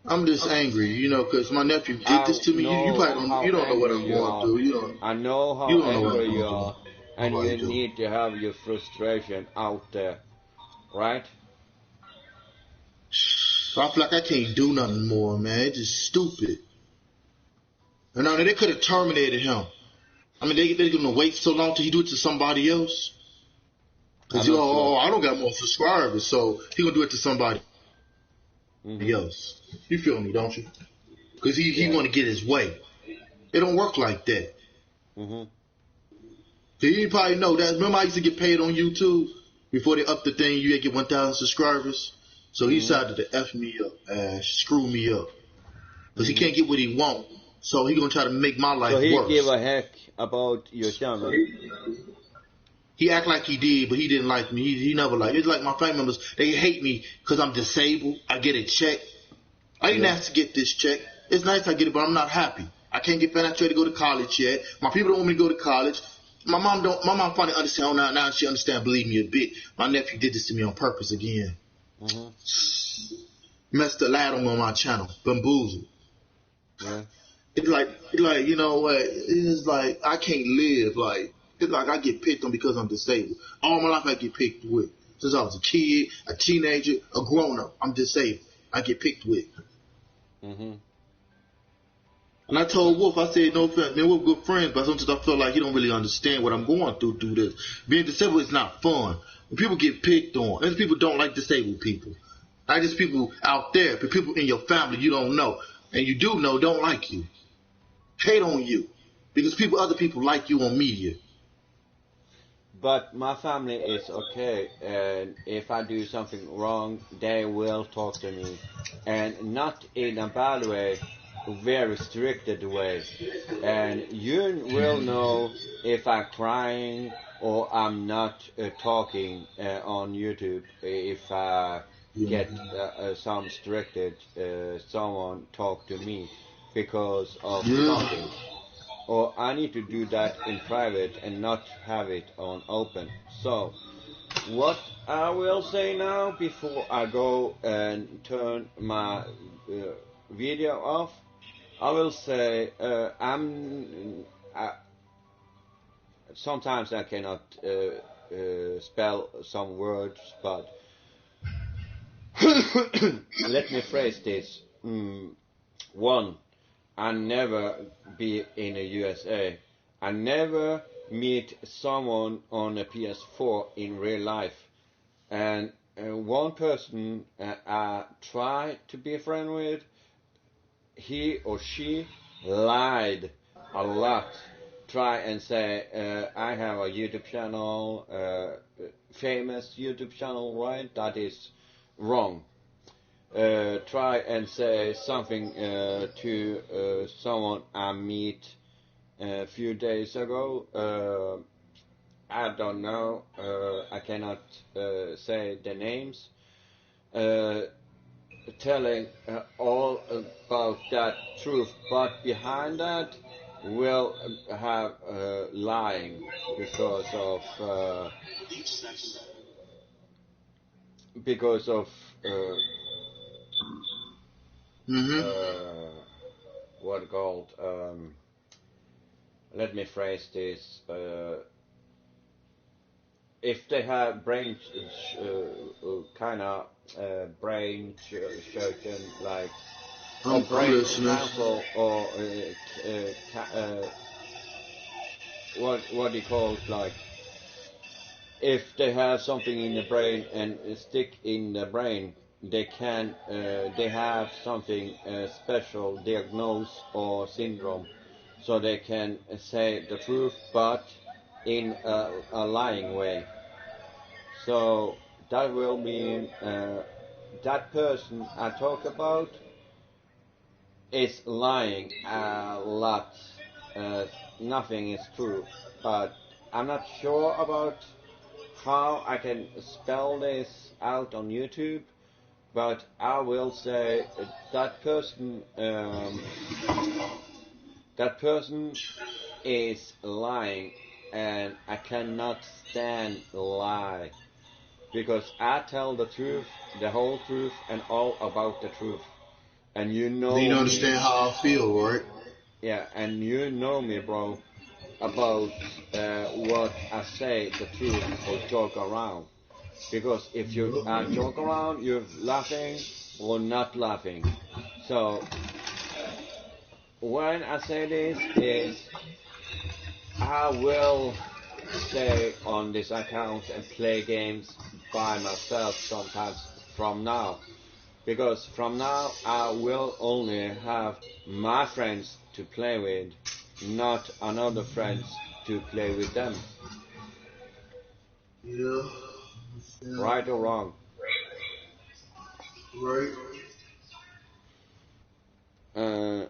I'm just angry, because my nephew did this to me. You probably don't know what I'm going through. I know how angry you are, and you need to have your frustration out there, right? I feel like I can't do nothing more, man. It's just stupid. And now they could have terminated him. I mean, they're gonna wait so long till he do it to somebody else. Because I don't got more subscribers, so he gonna do it to somebody else. You feel me, don't you? Because he want to get his way. It don't work like that. You probably know that. Remember I used to get paid on YouTube before they upped the thing. You get 1,000 subscribers. So he decided to F me up and screw me up. Because he can't get what he want. So he gonna try to make my life worse. So he gave a heck about your channel. He act like he did, but he didn't like me. He never liked me. It's like my family members, they hate me because I'm disabled. I get a check. I didn't ask to get this check. It's nice I get it, but I'm not happy. I can't get financial aid to go to college yet. My people don't want me to go to college. My mom finally understand. Now she understand, believe me a bit. My nephew did this to me on purpose again. Messed the light on my channel. Bamboozled. Yeah. It's like, you know what? It's like I can't live. Like, it's like I get picked on because I'm disabled. All my life I get picked with. Since I was a kid, a teenager, a grown up, I'm disabled. I get picked with. And I told Wolf, I said, no offense, man, we're good friends, but sometimes I feel like he don't really understand what I'm going through this. Being disabled is not fun. When people get picked on, and people don't like disabled people. Not just people out there, but people in your family you don't know. And you do know don't like you. Hate on you. Because other people like you on media. But my family is okay, and if I do something wrong, they will talk to me. And not in a bad way, very restricted way. And you will know if I'm crying or I'm not talking on YouTube. If I get some restricted, someone talk to me because of talking. Or I need to do that in private and not have it on open. So, what I will say now before I go and turn my video off, I will say sometimes I cannot spell some words, but let me phrase this. One, I never be in the USA. I never meet someone on a PS4 in real life. And one person I try to be a friend with, he or she lied a lot. Try and say, I have a YouTube channel, famous YouTube channel, right? That is wrong. Try and say something to someone I meet a few days ago. I don't know. I cannot say the names. Telling all about that truth, but behind that will have lying because of because of what called let me phrase this, if they have brain kind of brain surgeon, like or brain cancer, or what do you call it, like if they have something in the brain and stick in the brain, they can they have something special diagnose or syndrome, so they can say the truth but in a lying way. So that will mean that person I talk about is lying a lot. Nothing is true, but I'm not sure about how I can spell this out on YouTube, but I will say that person is lying, and I cannot stand lie, because I tell the truth, the whole truth, and all about the truth. And you know me. You understand how I feel, right? Yeah, and you know me, bro, about what I say, the truth, or joke around. Because if you joke around, you're laughing or not laughing. So when I say this is, I will stay on this account and play games by myself sometimes from now. Because from now I will only have my friends to play with, not another friends to play with them. Yeah. Right or wrong? Right. And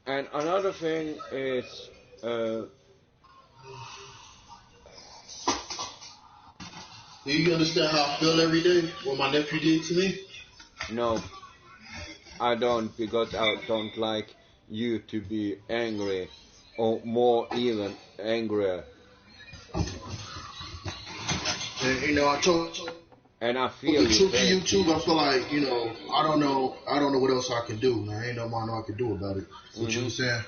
another thing is, do you understand how I feel every day? What my nephew did to me? No, I don't, because I don't like you to be angry, or more even angrier. And, you know, I told and I feel the truth to YouTube. I feel like, you know, I don't know what else I can do, man. Ain't no more I can do about it. What you saying?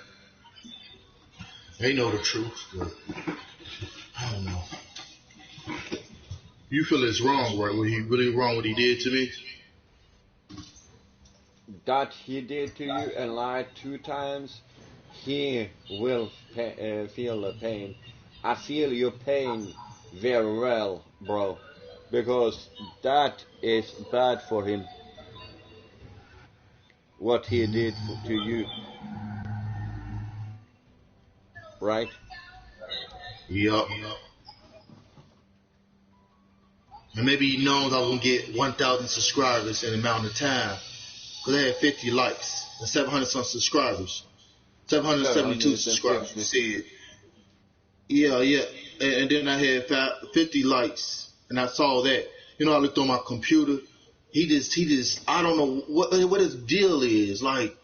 They know the truth, but I don't know. You feel it's wrong, right? Was he really wrong what he did to me? That he did to you and lied 2 times, he will feel the pain. I feel your pain very well, bro, because that is bad for him, what he did to you, right? Yup. And maybe he knows I won't get 1,000 subscribers in an amount of time. Because I had 50 likes and 700 some subscribers. 772 subscribers. You see it. Yeah. And then I had 50 likes. And I saw that. You know, I looked on my computer. He just, I don't know what his deal is. Like,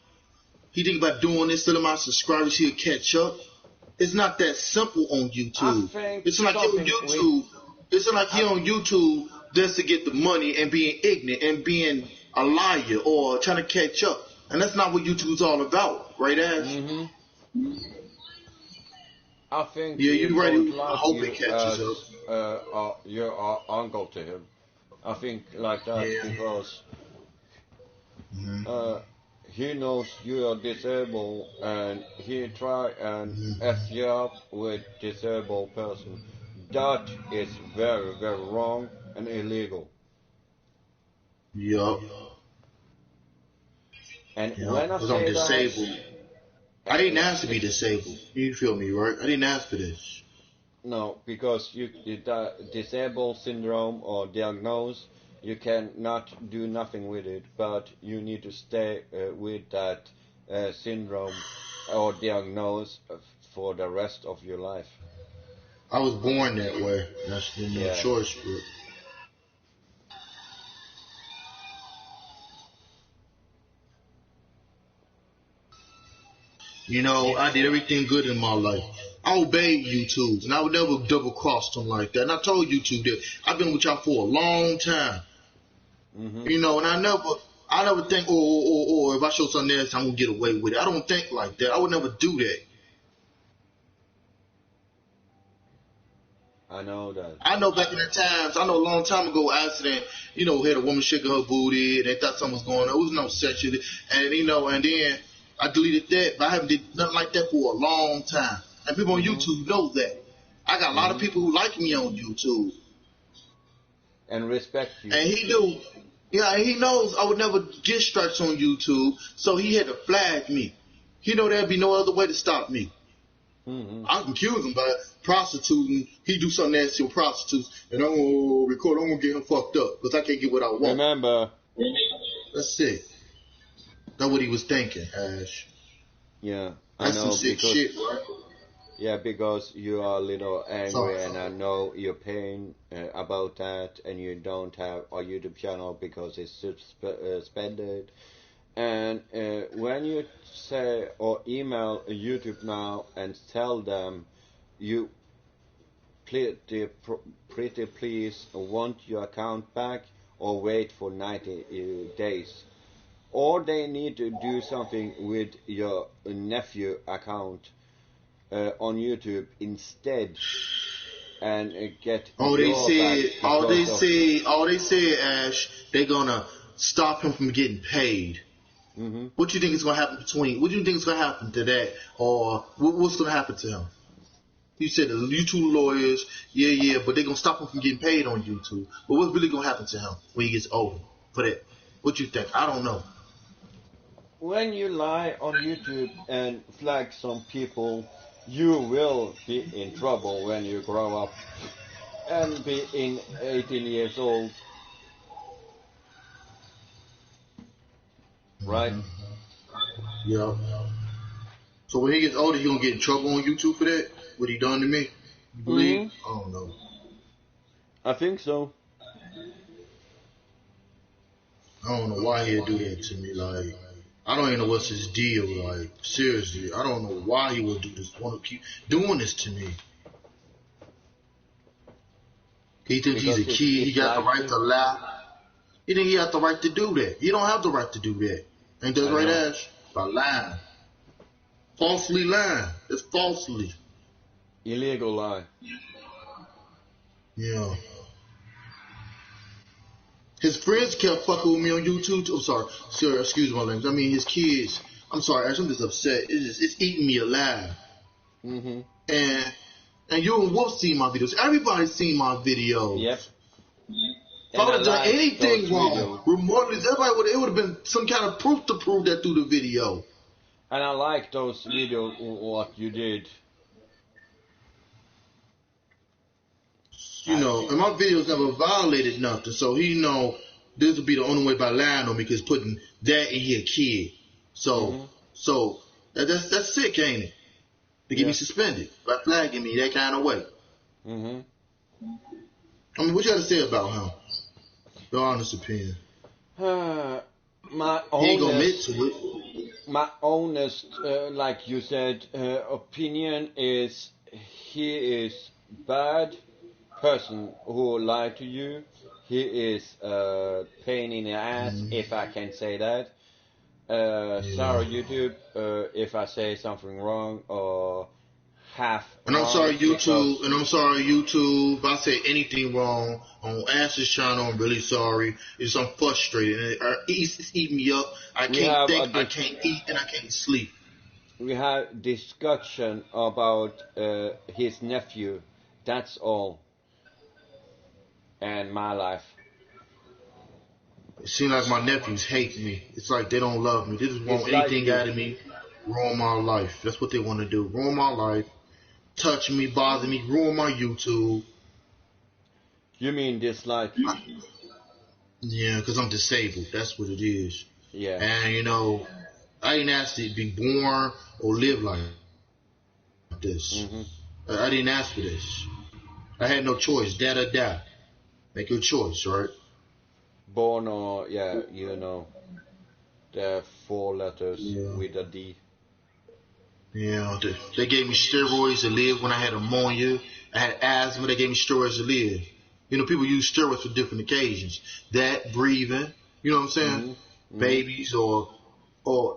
he think about doing this to my subscribers, he'll catch up. It's not that simple on YouTube. It's like you're on YouTube. It's like you're on YouTube just to get the money and being ignorant and being a liar or trying to catch up. And that's not what YouTube's all about, right, Ash? I think yeah, you're right. I hope it catches up. Your uncle to him. I think like that because he knows you are disabled and he try and F you up with disabled person. That is very, very wrong and illegal. Yup. And when I say I'm disabled, I didn't ask to be disabled. You feel me, right? I didn't ask for this. No, because you disabled syndrome or diagnose, you cannot do nothing with it, but you need to stay with that syndrome or diagnose for the rest of your life. I was born that way. That's no choice, bro. You know, I did everything good in my life. I obeyed YouTube, and I would never double cross them like that. And I told YouTube that I've been with y'all for a long time. You know, and I never think, if I show something else, I'm gonna get away with it. I don't think like that. I would never do that. I know that. I know back in the times, I know a long time ago, accident, you know, had a woman shaking her booty, and they thought something was going on. It was no sexual, and you know, and then I deleted that, but I haven't did nothing like that for a long time. And people on YouTube know that. I got a lot of people who like me on YouTube. And respect you. And he do. Yeah, he knows I would never get strikes on YouTube, so he had to flag me. He know there'd be no other way to stop me. I can accuse him by prostituting. He do something nasty with prostitutes, and I'm gonna record. I'm gonna get him fucked up because I can't get what I want. Remember. That's it. That's what he was thinking, Ash. Yeah, I That's know. some sick shit, right? Yeah, because you are a little angry, and I know your pain about that, and you don't have a YouTube channel because it's suspended. And when you say or email YouTube now and tell them you pretty please want your account back or wait for 90 days, or they need to do something with your nephew account on YouTube instead and get all they said, Ash, they're gonna stop him from getting paid. What do you think is gonna happen what do you think is gonna happen to that, or what's gonna happen to him? You said the YouTube lawyers, yeah, but they're gonna stop him from getting paid on YouTube. But what's really gonna happen to him when he gets older for that? What you think? I don't know. When you lie on YouTube and flag some people, you will be in trouble when you grow up and be in 18 years old. Right? Yeah. So when he gets older, he gonna get in trouble on YouTube for that? What he done to me? You believe? I don't know. I think so. I don't know why he'd do that to me. Like, I don't even know what's his deal. Like, seriously, I don't know why he would do this. Want to keep doing this to me? He thinks he's a kid. He got the right to lie. He think he has the right to do that. He don't have the right to do that. Ain't that right, Ash? By lying. Falsely lying. It's falsely. Illegal lie. Yeah. His friends kept fucking with me on YouTube too. I'm sorry. Sir, excuse my language. I mean, his kids. I'm sorry, Ash. I'm just upset. It's eating me alive. And you and Wolf see my videos. Everybody's seen my videos. Yep. If I would have done anything wrong, remotely, it would have been some kind of proof to prove that through the video. And I like those videos, what you did. You know, and my videos never violated nothing, so he know this would be the only way by lying on me, because putting that in here kid. So that's sick, ain't it? To get me suspended by flagging me that kind of way. I mean, what you got to say about him? Your honest opinion. My honest, like you said, opinion is he is bad person who lied to you. He is a pain in the ass, if I can say that. Sorry YouTube if I say something wrong or half. And I'm sorry YouTube, if I say anything wrong on Ash's channel. I'm really sorry. I'm frustrated, and it's eating me up. I can't think, I can't eat, and I can't sleep. We have discussion about his nephew. That's all. And my life. It seems like my nephews hate me. It's like they don't love me. They just want anything out of me. Ruin my life. That's what they want to do. Ruin my life. Touch me, bother me, ruin my YouTube. You mean dislike? Yeah, because I'm disabled. That's what it is. Yeah. And, you know, I didn't ask to be born or live like this. I didn't ask for this. I had no choice. Dad or die. Make your choice, right? Born or, you know, the 4 letters with a D. Yeah, they gave me steroids to live when I had ammonia. I had asthma. They gave me steroids to live. You know, people use steroids for different occasions. That, breathing, you know what I'm saying? Mm-hmm. Babies or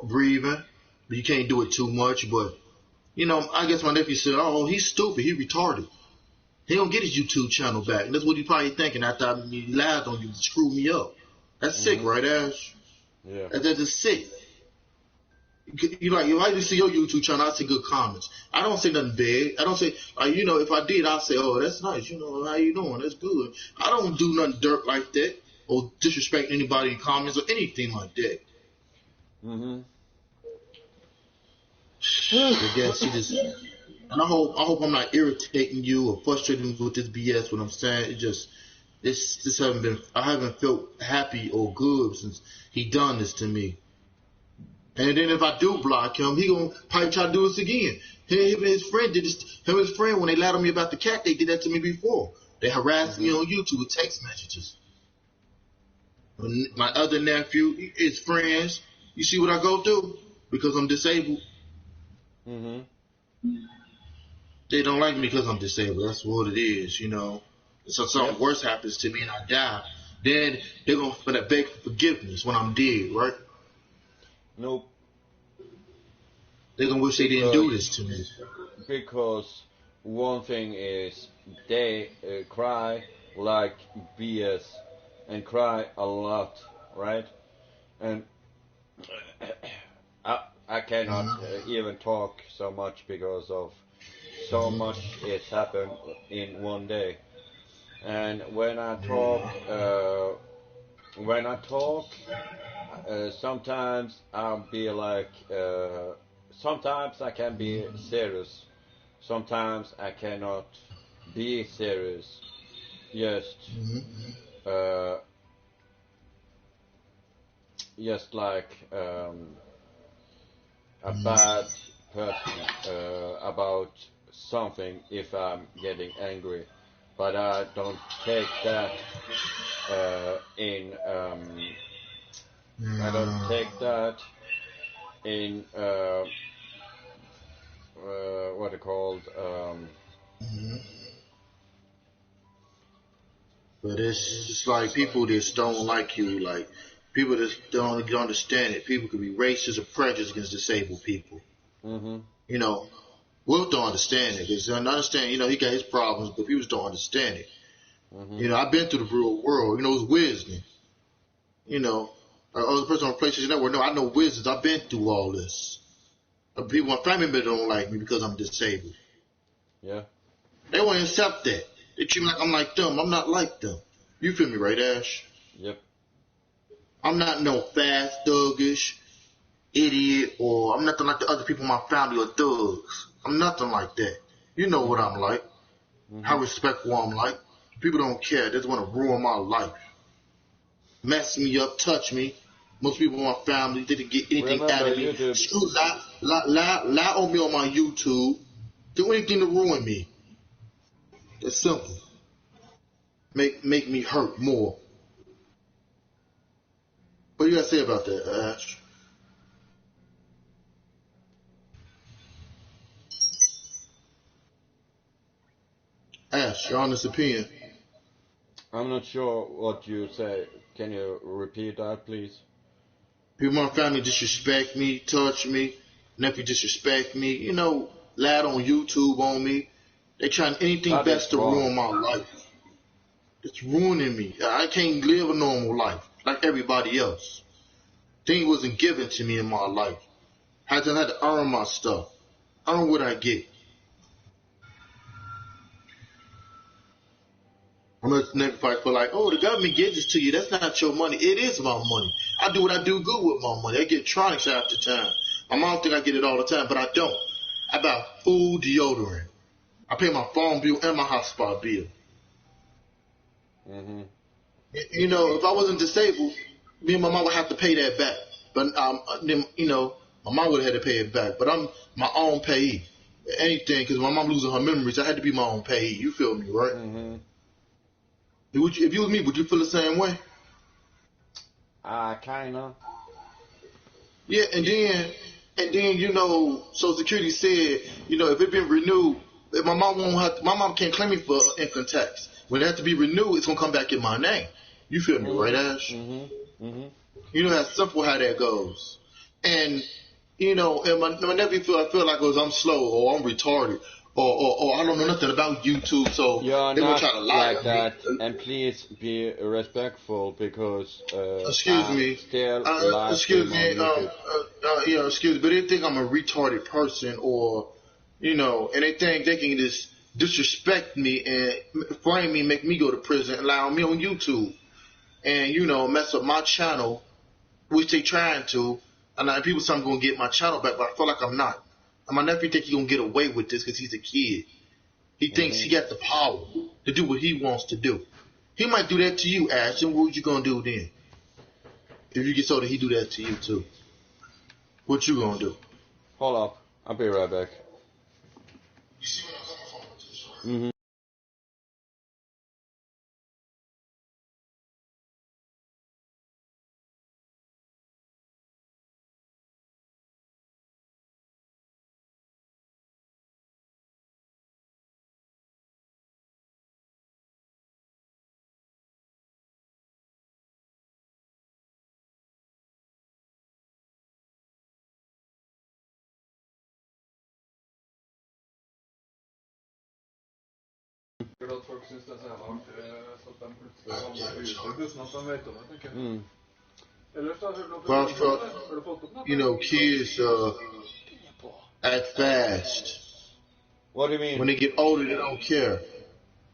breathing. You can't do it too much, but, you know, I guess my nephew said, oh, he's stupid, he retarded. He don't get his YouTube channel back. And that's what he probably thinking after he lied on you to screw me up. That's sick, right, Ash? Yeah. That's just sick. You like, if I just see your YouTube channel, I see good comments. I don't say nothing bad. I don't say, you know, if I did, I'd say, oh, that's nice. You know, how you doing? That's good. I don't do nothing dirt like that or disrespect anybody in comments or anything like that. Mm-hmm. I guess you just, and I hope I'm not irritating you or frustrating you with this BS. What I'm saying, I haven't felt happy or good since he done this to me. And then if I do block him, he gonna probably try to do this again. Him and his friend did this. Him and his friend, when they lied on me about the cat, they did that to me before. They harassed me on YouTube with text messages. My other nephew, his friends, you see what I go through because I'm disabled. Mm-hmm. They don't like me because I'm disabled. That's what it is, you know. So something worse happens to me and I die. Then they're gonna beg for forgiveness when I'm dead, right? Nope. They're gonna wish they didn't do this to me. Because one thing is they cry like BS and cry a lot, right? And I cannot even talk so much because of so much has happened in one day. And when I talk, sometimes I'll be like, sometimes I can be serious, sometimes I cannot be serious, just like a bad person about something if I'm getting angry, but I don't take that I don't take that in what it called. But it's just like people just don't like you. Like people just don't understand it. People could be racist or prejudiced against disabled people. Mm-hmm. You know, Will don't understand it because I understand. You know, he got his problems, but people just don't understand it. Mm-hmm. You know, I've been through the real world. You know, it's wisdom. You know, other person on PlayStation Network. No, I know wisdom. I've been through all this. People, my family members don't like me because I'm disabled. Yeah. They won't accept that. They treat me like I'm like them. I'm not like them. You feel me, right, Ash? Yep. I'm not no fast, thuggish, idiot, or I'm nothing like the other people in my family or thugs. I'm nothing like that. You know what I'm like. How respectful I'm like. People don't care. They just want to ruin my life. Mess me up, touch me. Most people in my family didn't get anything out of me. Screw, lie on me on my YouTube. Do anything to ruin me. It's simple. Make me hurt more. What do you gotta say about that, Ash? Ash, your honest opinion. I'm not sure what you say. Can you repeat that, please? People in my family disrespect me, touch me, nephew disrespect me, you know, lied on YouTube on me. They trying anything That best to wrong. ruin my life. It's ruining me. I can't live a normal life like everybody else. Things wasn't given to me in my life. I had to earn my stuff. Earn what I get. I'm not never fight for like, oh, the government gives this to you. That's not your money. It is my money. I do what I do good with my money. I get electronics half the time. My mom think I get it all the time, but I don't. I buy food, deodorant. I pay my phone bill and my hotspot bill. Mm-hmm. You know, if I wasn't disabled, me and my mom would have to pay that back. But then, you know, my mom would have had to pay it back. But I'm my own payee. Anything, because my mom losing her memories, I had to be my own payee. You feel me, right? Mm-hmm. If you was me, would you feel the same way? Kinda. Yeah, and then you know, Social Security said, you know, if it been renewed, My mom won't have. My mom can't claim me for income tax. When it has to be renewed, it's gonna come back in my name. You feel me, right, Ash? You know that's simple how that goes. And you know, and my nephew feel like I'm slow or I'm retarded or I don't know nothing about YouTube, so you're they not gonna try to lie like that. And please be respectful because excuse me, excuse me, you know, excuse me, but they think I'm a retarded person or you know, and they think they can just disrespect me and frame me, make me go to prison, and allow me on YouTube, and you know, mess up my channel, which they trying to. And people say I'm gonna get my channel back, but I feel like I'm not. And my nephew think he gonna get away with this because he's a kid. He thinks he got the power to do what he wants to do. He might do that to you, Ash. And what you gonna do then? If you get told that he do that to you too, what you gonna do? Hold up, I'll be right back. You know, kids act fast. What do you mean? When they get older, they don't care.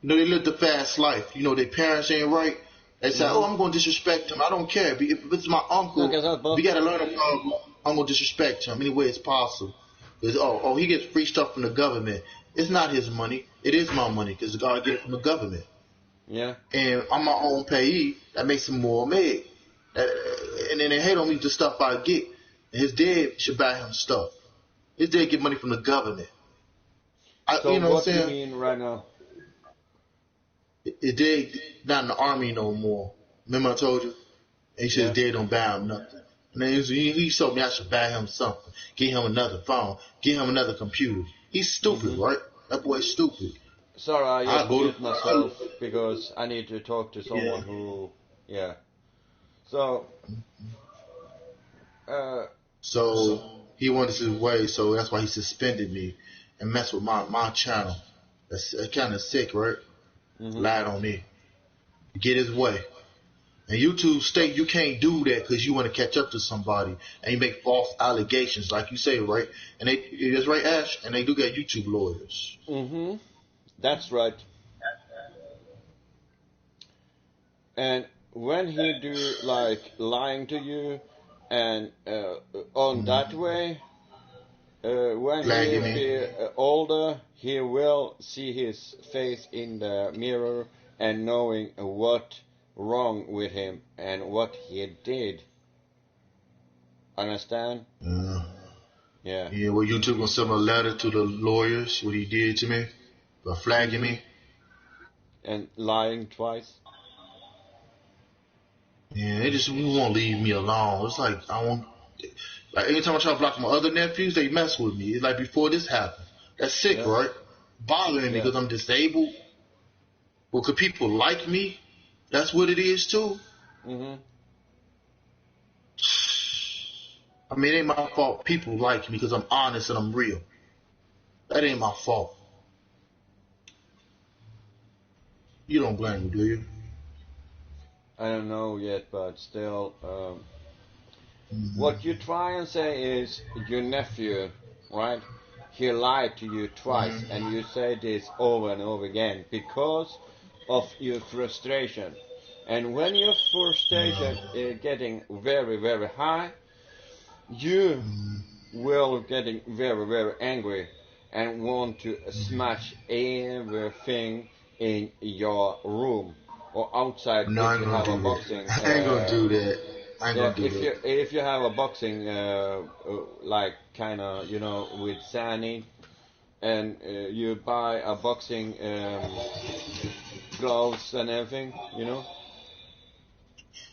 You know, they live the fast life. You know, their parents ain't right. They say, oh, I'm going to disrespect him. I don't care. If it's my uncle, we got to learn I'm going to disrespect him any way it's possible. Because, he gets free stuff from the government. It's not his money. It is my money because God get it from the government. Yeah. And I'm my own payee. That makes him more me. And then they hate on me the stuff I get. And his dad should buy him stuff. His dad get money from the government. So you know what I'm saying? do you mean right now? His dad not in the army no more. Remember I told you? And he said his dad don't buy him nothing. And then he told me I should buy him something. Get him another phone. Get him another computer. He's stupid, right? That boy's stupid. Sorry, I just mute myself because I need to talk to someone who, So, so he wanted his way, so that's why he suspended me and messed with my channel. That's kind of sick, right? Lied on me. Get his way. And YouTube state you can't do that because you want to catch up to somebody and you make false allegations, like you say, right? And that's right, Ash. And they do get YouTube lawyers. That's right. And when he do like lying to you, and on that way, when he be older, he will see his face in the mirror and knowing what wrong with him and what he did. Understand? Yeah. Yeah, well, YouTube gonna send a letter to the lawyers, what he did to me, by flagging me. And lying twice. Yeah, they just won't leave me alone. It's like, like anytime I try to block my other nephews, they mess with me. It's like before this happened. That's sick, right? Bothering me because I'm disabled. Well, could people like me? That's what it is too. I mean, it ain't my fault people like me because I'm honest and I'm real. That ain't my fault. You don't blame me, do you? I don't know yet, but still, what you try and say is your nephew, right? He lied to you twice, and you say this over and over again because of your frustration. And when your frustration is getting very, very high, you will getting very, very angry and want to smash everything in your room or outside. No, I ain't gonna do boxing. That. I ain't gonna do that. I ain't gonna do that. If you have a boxing, like kind of, you know, with Sani, and you buy a boxing gloves and everything, you know.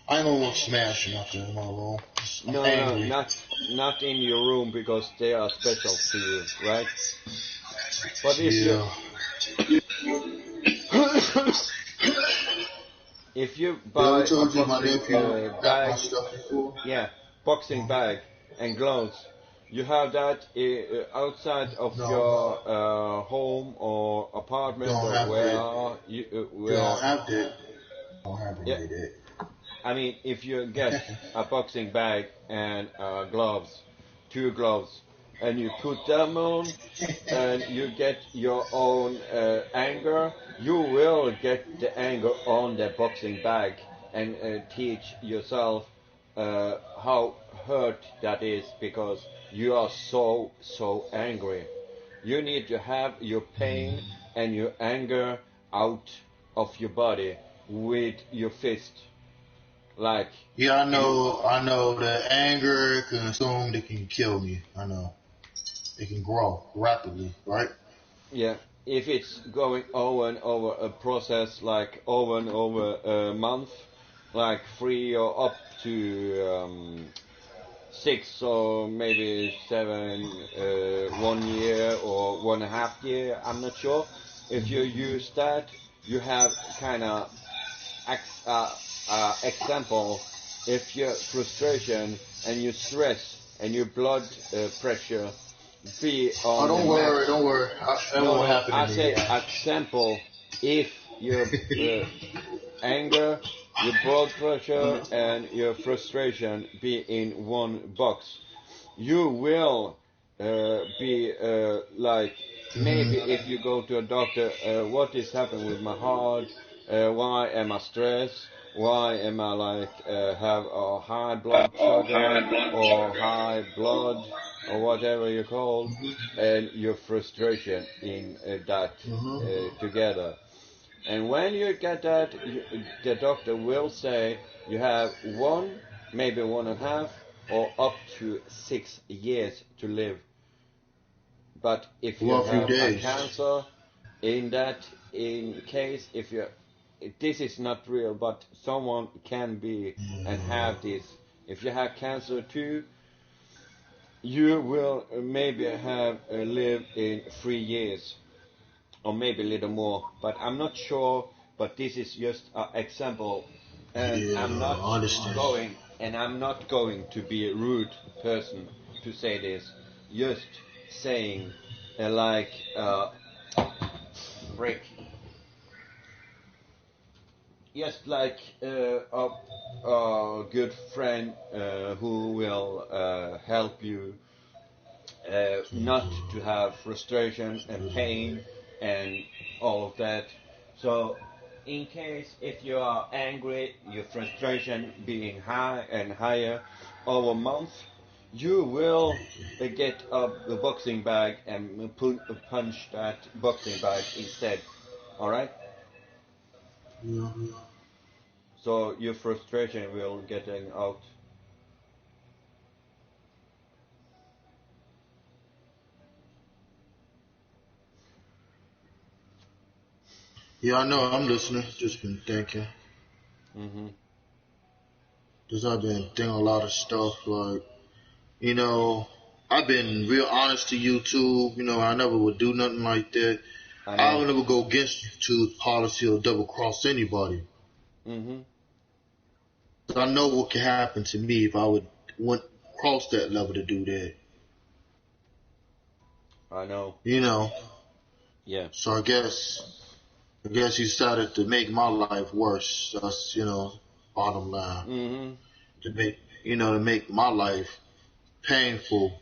I ain't gonna smash nothing in my room. No, angry. not in your room because they are special to you, right? But if you if you Yeah, I buy a told you my boxing nephew got my bag, stuff before. yeah, boxing bag and gloves, you have that outside of No, your home or apartment don't or have that. where you Don't where. have that. Don't have it Yeah, like that. I mean, if you get a boxing bag and gloves, two gloves, and you put them on, and you get your own anger, you will get the anger on the boxing bag and teach yourself how hurt that is because you are so angry. You need to have your pain and your anger out of your body with your fist. Like Yeah, you, I know that anger can consume, it can kill me. I know. It can grow rapidly, right? yeah. If it's going over and over a process, like over and over a month, like 3 or up to 6 or maybe 7, 1 year or 1.5 year, I'm not sure. If you use that, you have kind of example. If your frustration and your stress and your blood pressure be Oh, on the max. don't worry. That No, won't no, happen to I me. say example. If your anger, your blood pressure, and your frustration be in one box, you will be like maybe if you go to a doctor, what is happening with my heart? Why am I stressed? Why am I like have a high blood sugar or high blood or whatever you call, and your frustration in that together. And when you get that, the doctor will say you have one, maybe 1.5, or up to 6 years to live. But if you Well, a few have a days. cancer, in that in case, if you this is not real, but someone can be and have this. If you have cancer too, you will maybe have live in 3 years or maybe a little more, but I'm not sure. But this is just an example, and Yeah, I understand. I'm not going to be a rude person to say this. Just saying, like, break. Just like a good friend who will help you not to have frustration and pain and all of that. So, in case if you are angry, your frustration being high and higher over a month, you will get a boxing bag and punch that boxing bag instead. All right. Yeah. So your frustration will getting out. Yeah, I know. I'm listening. Just been thinking. Mhm. Just I've been thinking a lot of stuff. Like, you know, I've been real honest to YouTube. You know, I never would do nothing like that. I I know. would never go against YouTube's policy or double cross anybody. Mhm. I know what could happen to me if I would went cross that level to do that. I know. You know, Yeah. so I guess he started to make my life worse. That's bottom line Mhm. to make my life painful.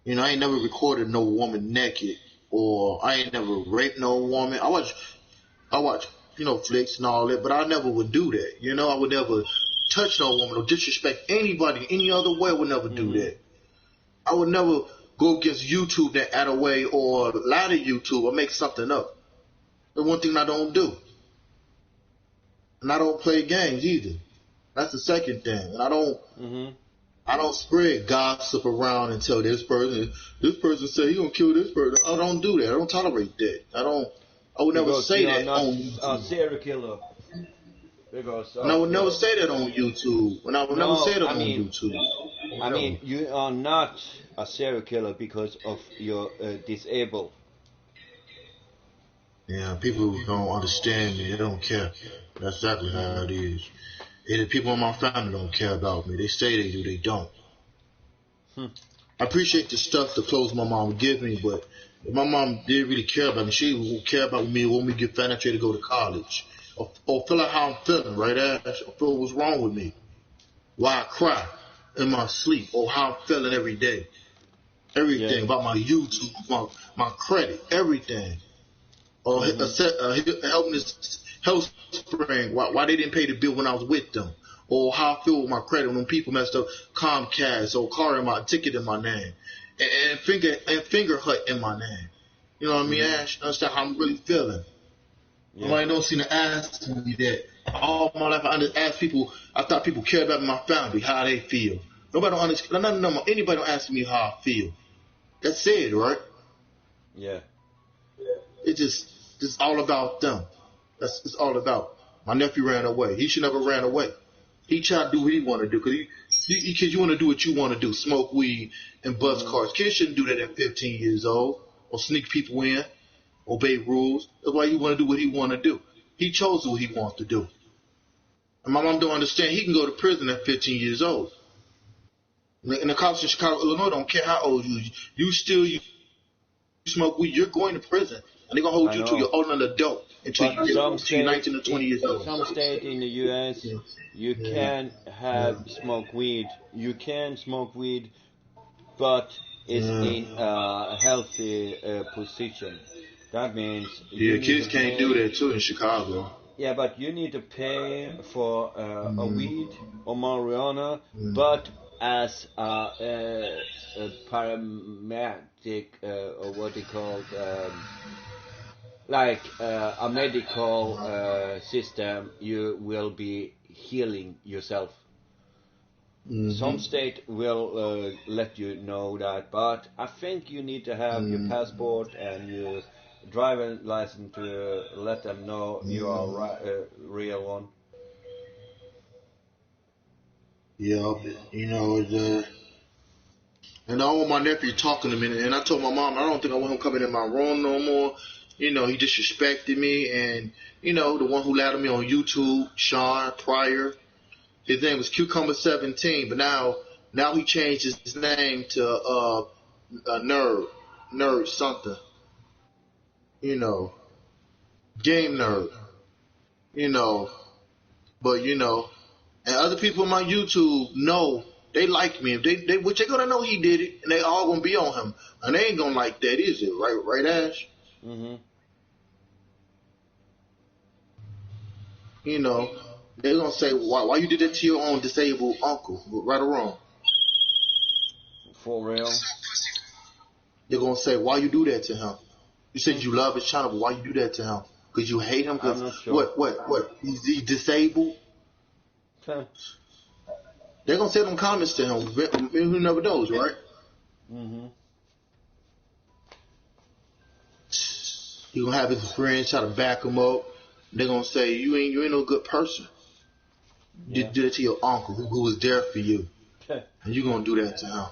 I ain't never recorded no woman naked, or I ain't never raped no woman. I watch flicks and all that, but I never would do that. I would never touch no woman or disrespect anybody any other way. I would never do Mhm. that. I would never go against YouTube that add away or lie to YouTube or make something up. The one thing I don't do. And I don't play games either. That's the second thing. And Mhm. I don't spread gossip around and tell this person say he gonna kill this person. I don't do that. I don't tolerate that. I would never Because say you are that not on a YouTube. serial killer. because And I of would never say that on YouTube. And I would never say that on YouTube. I mean, you are not a serial killer because of your disabled. Yeah, people don't understand me. They don't care. That's exactly how it is. And the people in my family don't care about me. They say they do, they don't. I appreciate the stuff, the clothes my mom would give me, but if my mom didn't really care about me, she would care about me when we get financial to go to college. Or feel like how I'm feeling, right, Ash? Or feel what's wrong with me. Why I cry in my sleep, or how I'm feeling every day. Everything about my YouTube, my credit, everything. Or helping this health spring, why they didn't pay the bill when I was with them. Or how I feel with my credit when people messed up Comcast or car in my ticket in my name. And finger hut in my name. You know what I mean, Ash? Understand how I'm really feeling. Nobody don't seem to ask me that. All my life I asked people, I thought people cared about my family, how they feel. Nobody don't understand, anybody don't ask me how I feel. That's it, right? Yeah. It's all about them. It's all about. My nephew ran away. He should never ran away. He tried to do what he wanted to do. Because kids, you want to do what you want to do. Smoke weed and buzz cars. Kids shouldn't do that at 15 years old. Or sneak people in. Obey rules. That's why you want to do what he want to do. He chose what he wants to do. And my mom don't understand. He can go to prison at 15 years old. And the cops in Chicago, Illinois don't care how old you are. You smoke weed, you're going to prison. And they're going to hold you till you're old and an adult. Until you're 19 or 20 years old. Some state in the U.S., you can smoke weed. You can smoke weed, but it's in a healthy position. That means kids can't do that too in Chicago. Yeah, but you need to pay for a weed or marijuana, but as a paramedic or what they call like a medical system, you will be healing yourself. Some state will let you know that, but I think you need to have your passport and your driver license to let them know you are real one. Yeah, you know, and I don't want my nephew talking to me, and I told my mom I don't think I want him coming in my room no more. You know, he disrespected me, and you know, the one who lied to me on YouTube, Sean Pryor, his name was Cucumber17, but now he changed his name to Nerd something. You know, Game Nerd. You know, but you know, and other people on my YouTube know they like me. Which they gonna know he did it, and they all gonna be on him, and they ain't gonna like that, is it? Right, Ash? You know, they're gonna say, why you did that to your own disabled uncle, right or wrong? For real? They're gonna say, why you do that to him? You said you love his channel, but why you do that to him? Because you hate him? I'm not sure. What? He's disabled? Huh. They're gonna say them comments to him. Who never knows, right? You're gonna have his friends try to back him up. They're gonna say you ain't no good person. You did it to your uncle who was there for you, and you're gonna do that to him.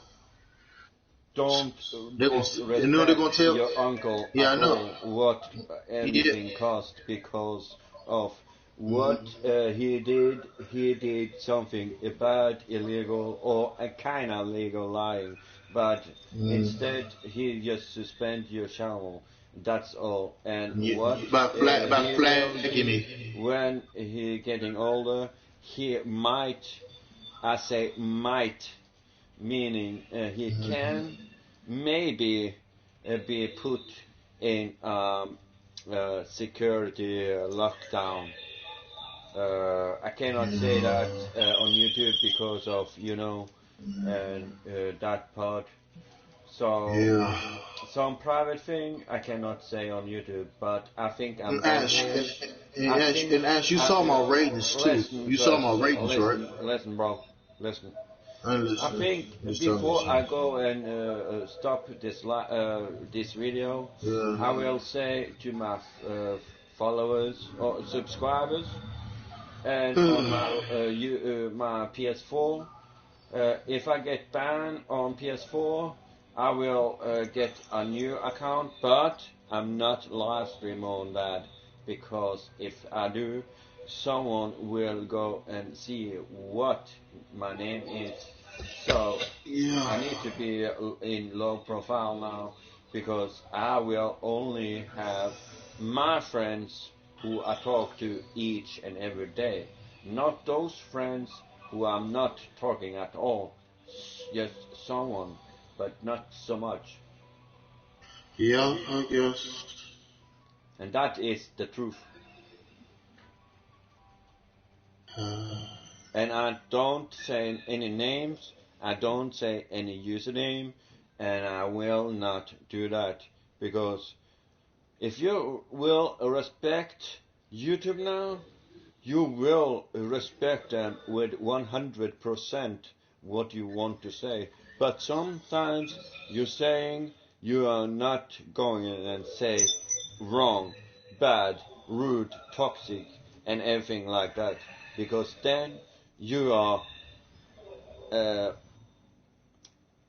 Don't they're gonna tell your uncle I know what anything cost because of what he did. He did something bad, illegal, or a kind of legal lying, but instead he just suspend your channel. That's all. And by flagging me. When he getting older, he might, I say might, meaning he can maybe be put in security lockdown. I cannot say that on YouTube because of and that part. So some private thing I cannot say on YouTube, but I think I'm Ash, you saw my ratings too. You saw my ratings, right? Listen, bro. Listen. I think before I go and stop this video, I will say to my followers or subscribers and on my PS4. If I get banned on PS4, I will get a new account, but I'm not live stream on that, because if I do, someone will go and see what my name is. So I need to be in low profile now, because I will only have my friends who I talk to each and every day, not those friends who I'm not talking at all. Just someone, but not so much. Yeah, I guess. And that is the truth. And I don't say any names, I don't say any username, and I will not do that, because if you will respect YouTube now, you will respect them with 100% what you want to say. But sometimes you're saying you are not going and say wrong, bad, rude, toxic, and everything like that. Because then you are...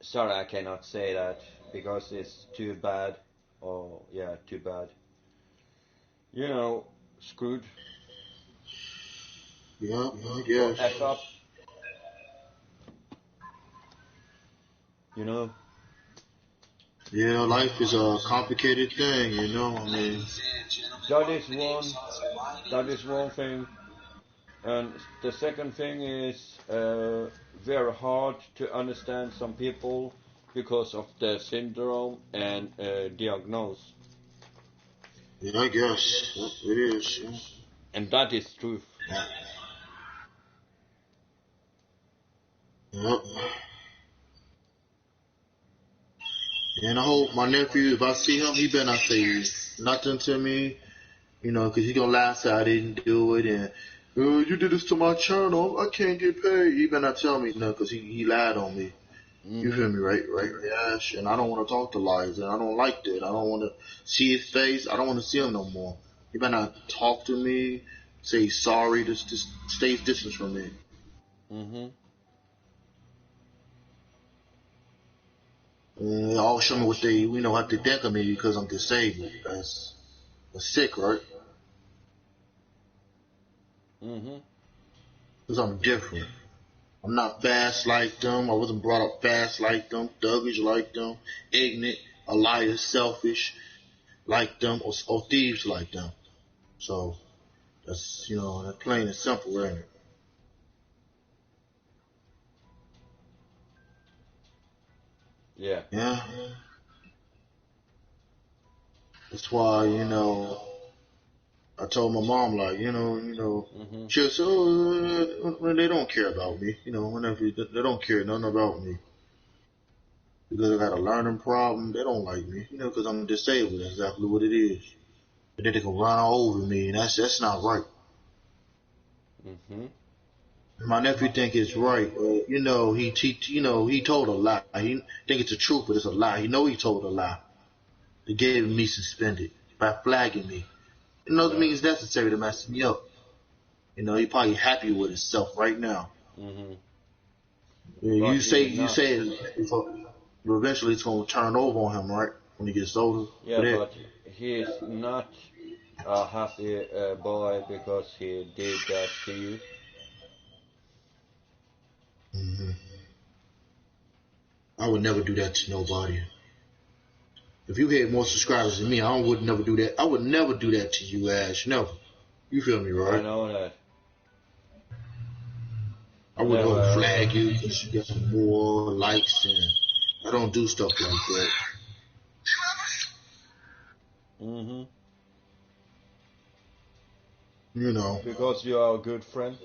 sorry, I cannot say that, because it's too bad. Or, yeah, too bad. You know, screwed. Yeah, I guess. Or F up. You know? Yeah, life is a complicated thing, you know. I mean, that is one thing. And the second thing is very hard to understand some people because of the syndrome and diagnose. yeah, I guess it is. Yeah. And that is truth. Yep. And I hope my nephew, if I see him, he better not say nothing to me, you know, because he gonna laugh say I didn't do it, and you did this to my channel, I can't get paid. He better not tell me no, because he lied on me. You feel me, right, Ash? And I don't want to talk to lies, and I don't like that. I don't want to see his face. I don't want to see him no more. He better not talk to me, say sorry, just stay distance from me. All show me what they, you know, what they think of me because I'm disabled. That's sick, right? Because I'm different. I'm not fast like them. I wasn't brought up fast like them, thuggish like them, ignorant, a liar, selfish like them, or thieves like them. So that's, you know, that's plain and simple, ain't it? Yeah. Yeah. That's why, you know, I told my mom, like, you know, she said, oh, they don't care about me, you know, whenever they don't care nothing about me. Because I got a learning problem, they don't like me, you know, because I'm disabled. That's exactly what it is. And then they can run all over me, and that's not right. My nephew think it's right. You know, he told a lie. He think it's the truth, but it's a lie. He know he told a lie. They gave me suspended by flagging me. You know, it means necessary to mess me up. You know, he probably happy with himself right now. Yeah, you say eventually it's gonna turn over on him, right? When he gets older. Yeah, but he's not a happy boy because he did that to you. I would never do that to nobody. If you had more subscribers than me, I would never do that. I would never do that to you, Ash. Never. You feel me, right? I know that. I would go flag you because you get some more likes, and I don't do stuff like that. You know. Because you are a good friend.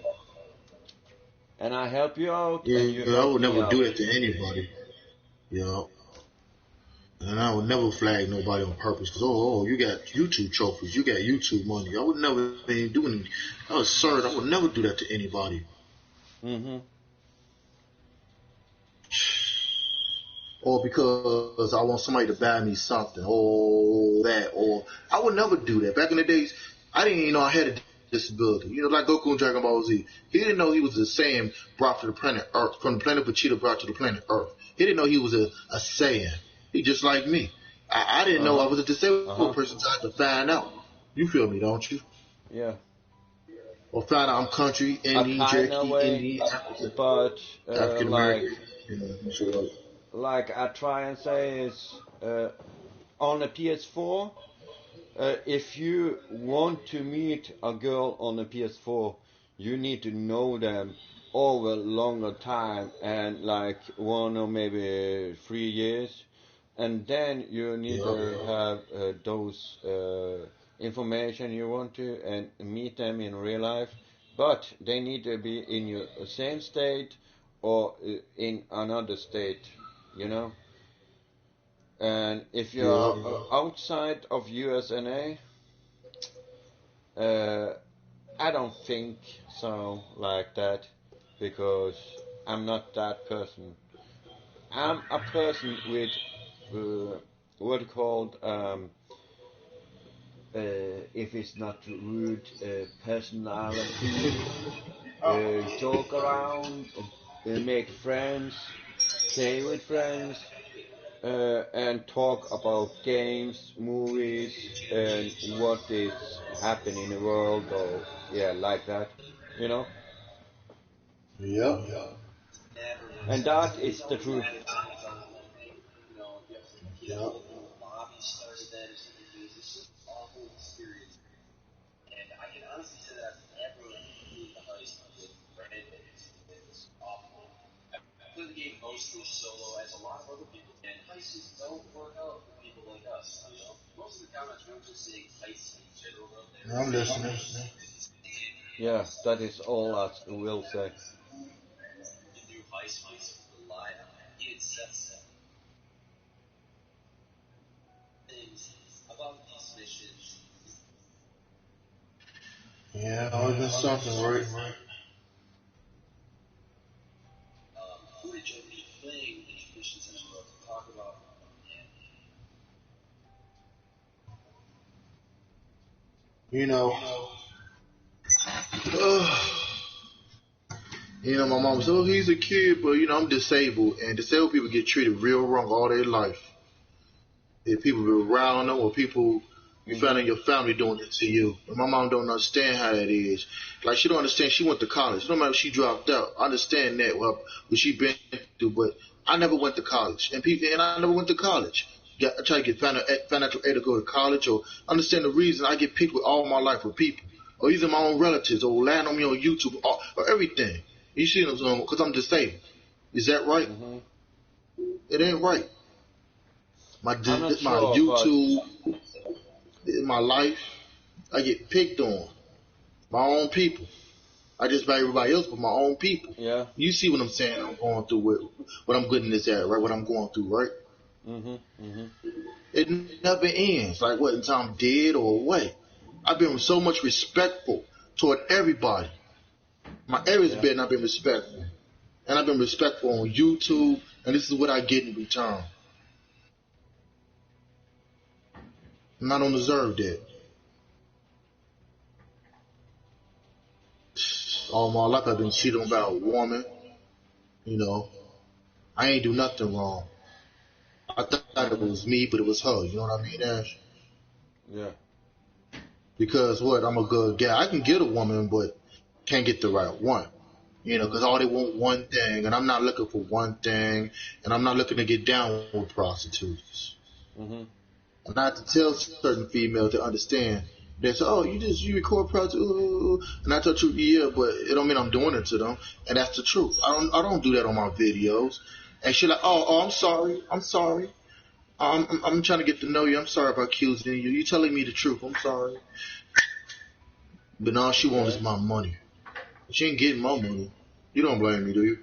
And I help you out. Yeah, and you I would never out. do it to anybody. You know. And I would never flag nobody on purpose because, you got YouTube trophies, you got YouTube money. I would never be doing it. I was absurd. I would never do that to anybody. Or because I want somebody to buy me something, or that, or I would never do that. Back in the days, I didn't even know I had a disability. You know, like Goku in Dragon Ball Z. He didn't know he was a Saiyan brought to the planet Earth, from the planet Vegeta brought to the planet Earth. He didn't know he was a Saiyan. He just like me. I didn't know I was a disabled person until I had to find out. You feel me, don't you? Yeah. Or find out I'm country, Indian, Cherokee, Indian, but African American. Like I try and say is on a PS4. If you want to meet a girl on a PS4, you need to know them over a longer time and like 1 or maybe 3 years, and then you need to have those information you want to and meet them in real life, but they need to be in your same state or in another state, you know. And if you are outside of USA, I don't think so like that, because I'm not that person. I'm a person with what called if it's not rude, personality, joke around, make friends, play with friends, and talk about games, movies, and what is happening in the world, or yeah, like that, you know. Yeah. And that is the truth. Yeah. I'm listening. Yeah, that is all I will say. Yeah, always been something, right? You know, you know, my mom was, oh, he's a kid, but you know, I'm disabled, and disabled people get treated real wrong all their life. If people be around them, or people you find in your family doing it to you. And my mom don't understand how that is. Like, she don't understand. She went to college. No matter if she dropped out, I understand that what she been through, but I never went to college, and I never went to college. I try to get financial aid to go to college, or understand the reason I get picked with all my life with people, or either my own relatives, or land on me on YouTube, or everything. You see what I'm saying? Because I'm disabled. Is that right? It ain't right. My YouTube, my life, I get picked on. My own people. I just by everybody else, but my own people. Yeah. You see what I'm saying? I'm going through with what I'm good in this area, right? What I'm going through, right? It never ends. Like what? Until I'm dead or what? I've been so much respectful toward everybody. My area's been. I've been respectful, and I've been respectful on YouTube, and this is what I get in return. And I don't deserve that. All my life I've been cheated on by a woman. You know, I ain't do nothing wrong. I thought it was me, but it was her. You know what I mean, Ash? Yeah. Because what? I'm a good guy. I can get a woman, but can't get the right one. You know, because all they want one thing, and I'm not looking for one thing, and I'm not looking to get down with prostitutes. And I have to tell certain females to understand. They say, oh, you record prostitutes, and I tell the truth, yeah, but it don't mean I'm doing it to them, and that's the truth. I don't do that on my videos. And she's like, oh, I'm sorry, I'm trying to get to know you. I'm sorry about accusing you. You're telling me the truth. I'm sorry. But all she wants is my money. She ain't getting my money. You don't blame me, do you?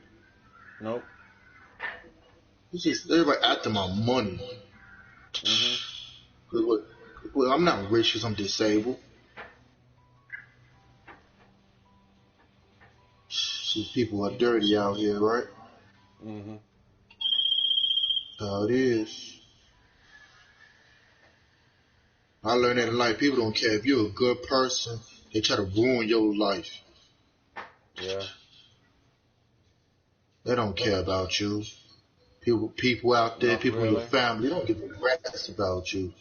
Nope. It's just everybody after my money. Well, I'm not rich because I'm disabled. See, people are dirty out here, right? How it is. I learned that in life. People don't care if you're a good person. They try to ruin your life. Yeah. They don't care about you. People out there, Not people in really. your family, they don't give a rat's about you.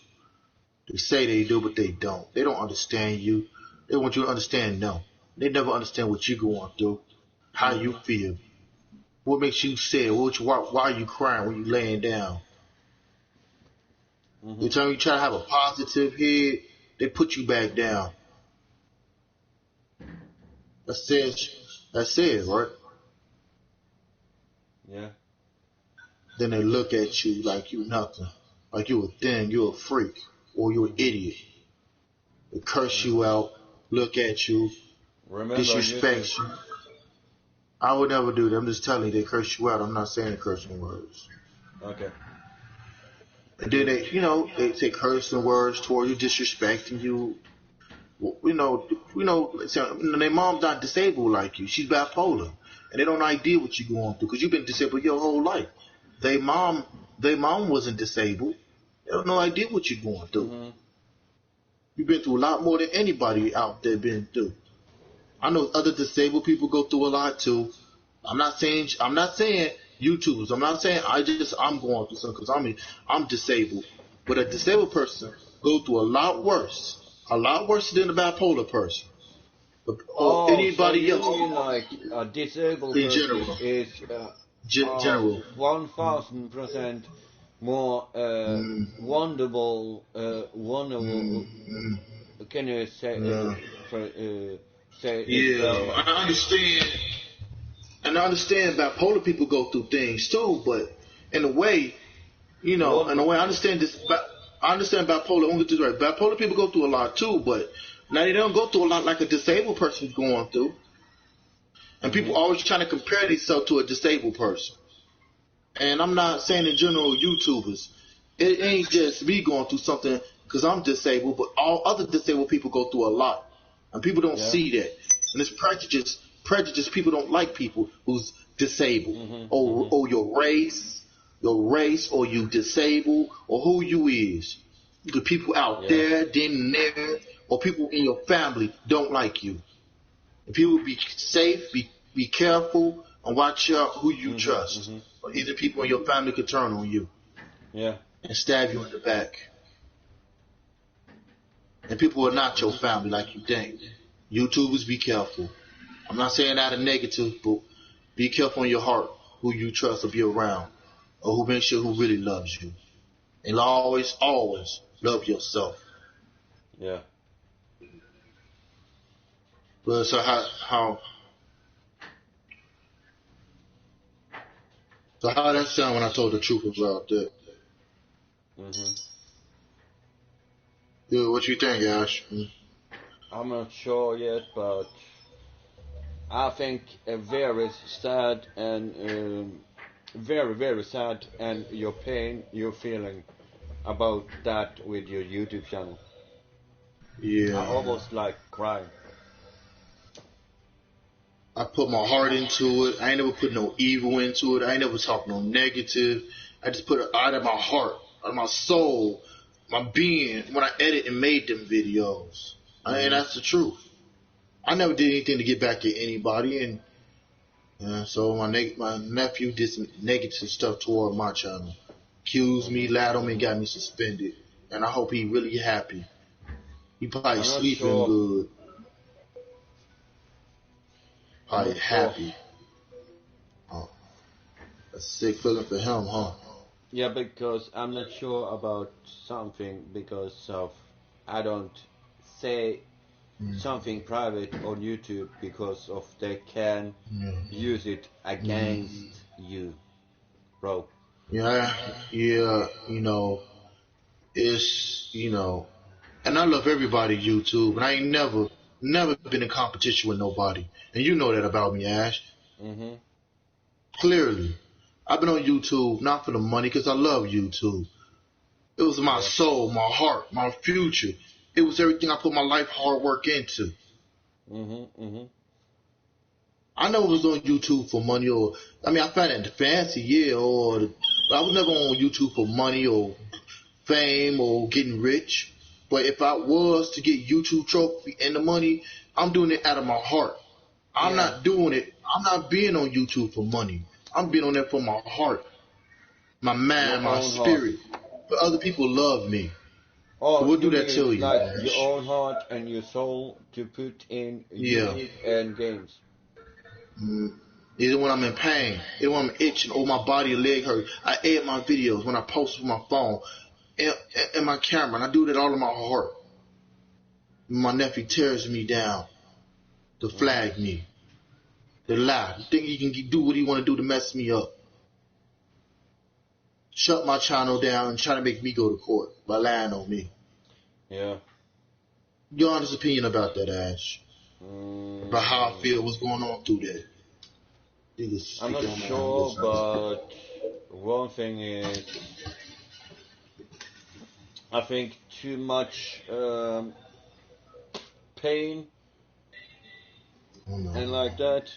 They say they do, but they don't. They don't understand you. They want you to understand them. They never understand what you're going through, how you feel, what makes you sad, why are you crying when you're laying down. The time you try to have a positive head, they put you back down. That's it, right? Yeah. Then they look at you like you nothing, like you a thing, you a freak, or you an idiot. They curse you out, look at you, disrespect you. I would never do that. I'm just telling you, they curse you out. I'm not saying cursing words. Okay. And then they say cursing words toward you, disrespecting you. Their mom's not disabled like you. She's bipolar, and they don't know idea what you're going through because you've been disabled your whole life. Their mom wasn't disabled. They don't know idea what you're going through. You've been through a lot more than anybody out there been through. I know other disabled people go through a lot too. I'm not saying YouTubers. I'm not saying I'm going through something because I'm disabled. But a disabled person go through a lot worse than a bipolar person. Or anybody so else. You mean like a disabled in person general. is General. 1000% more wonderful. Can you say? Say yeah, I understand. And I understand bipolar people go through things too, but in a way, I understand this. I understand bipolar. I'm gonna get this right. Bipolar people go through a lot too, but now they don't go through a lot like a disabled person's going through. And people always trying to compare themselves to a disabled person. And I'm not saying in general YouTubers. It ain't just me going through something because I'm disabled, but all other disabled people go through a lot. And people don't see that. And it's prejudice. People don't like people who's disabled. Or your race, or you disabled, or who you is. The people out there, or people in your family don't like you. And people be safe, be careful, and watch out who you trust. Or either people in your family could turn on you. Yeah. And stab you in the back. And people are not your family like you think. YouTubers, be careful. I'm not saying that a negative, but be careful in your heart who you trust to be around. Or who makes sure who really loves you. And always love yourself. Yeah. But so how that sound when I told the truth about that? Yeah, what you think, Ash? I'm not sure yet, but I think very sad and very, very sad, and your pain you're feeling about that with your YouTube channel. Yeah. I almost like crying. I put my heart into it. I ain't never put no evil into it. I ain't never talked no negative. I just put it out of my heart, out of my soul, my being when I edit and made them videos. And that's the truth. I never did anything to get back at anybody, and so my nephew did some negative stuff toward my channel, accused me, lied on me, got me suspended, and I hope he really happy. He probably sleeping good, probably happy. Oh, that's a sick feeling for him, huh? Yeah, because I'm not sure about something because of I don't say something private on YouTube because of they can use it against you, bro. Yeah, it's, and I love everybody YouTube, and I ain't never been in competition with nobody. And you know that about me, Ash. Clearly. I've been on YouTube not for the money, because I love YouTube. It was my soul, my heart, my future. It was everything I put my life hard work into. I know it was on YouTube for money, I found it fancy, but I was never on YouTube for money or fame or getting rich. But if I was to get YouTube trophy and the money, I'm doing it out of my heart. I'm not doing it. I'm not being on YouTube for money. I'm being on there for my heart, my mind, my spirit. But other people love me. Oh, what do that tell you? Like your own heart and your soul to put in YouTube and games. Either when I'm in pain, either when I'm itching, or my body or leg hurt. I edit my videos when I post with my phone and my camera, and I do that all in my heart. My nephew tears me down to flag me, to lie. You think he can do what he want to do to mess me up? Shut my channel down and try to make me go to court by lying on me. Yeah. Your honest opinion about that, Ash? About how I feel, what's going on through that? I'm not sure, but one thing is, I think too much pain and like that,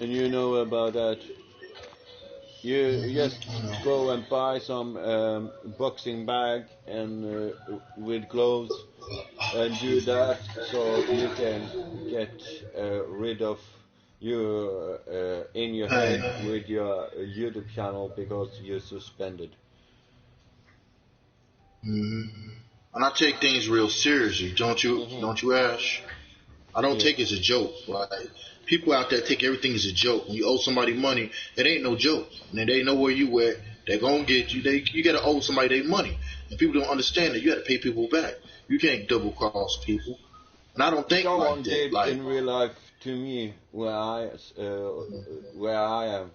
and you know about that. You just go and buy some boxing bag and with gloves and do that so you can get rid of you in your head with your YouTube channel because you're suspended. And I take things real seriously, don't you? Don't you, Ash? I don't take it as a joke. Like, people out there take everything as a joke. When you owe somebody money, it ain't no joke. And they know where you at. They're gonna get you. You gotta owe somebody their money. And people don't understand that you gotta pay people back. You can't double cross people. And I don't think someone like that. Did in real life to me where I am,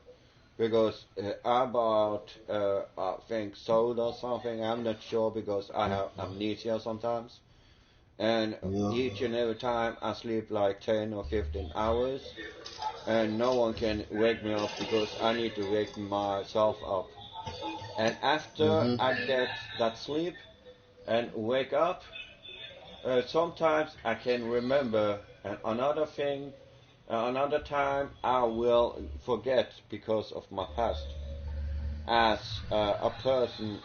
because I bought I think soda or something. I'm not sure because I have amnesia sometimes. And each and every time I sleep like 10 or 15 hours, and no one can wake me up because I need to wake myself up. And after I get that sleep and wake up, sometimes I can remember another thing, another time I will forget because of my past. As a person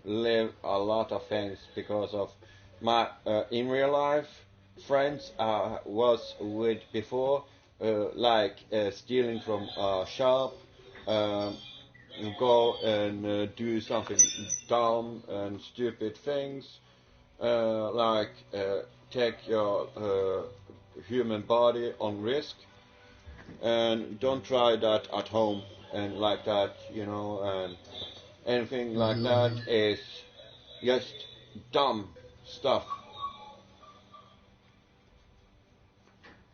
live a lot of things because of my in real life friends I was with before, like stealing from a shop, go and do something dumb and stupid things, like take your human body on risk, and don't try that at home and like that, you know, and anything like that is just dumb stuff.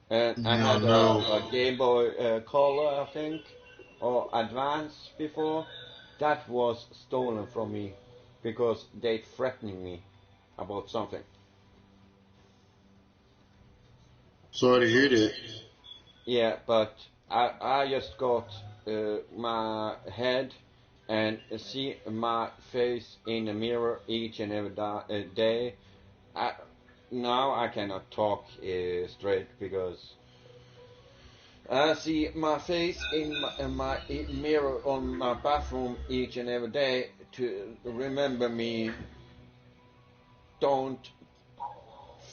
And I had a Game Boy Color, I think, or Advance before. That was stolen from me because they threatening me about something. Sorry to hear that. Yeah, but I just got my head and see my face in the mirror each and every day. Now I cannot talk straight because I see my face in my mirror on my bathroom each and every day to remember me. Don't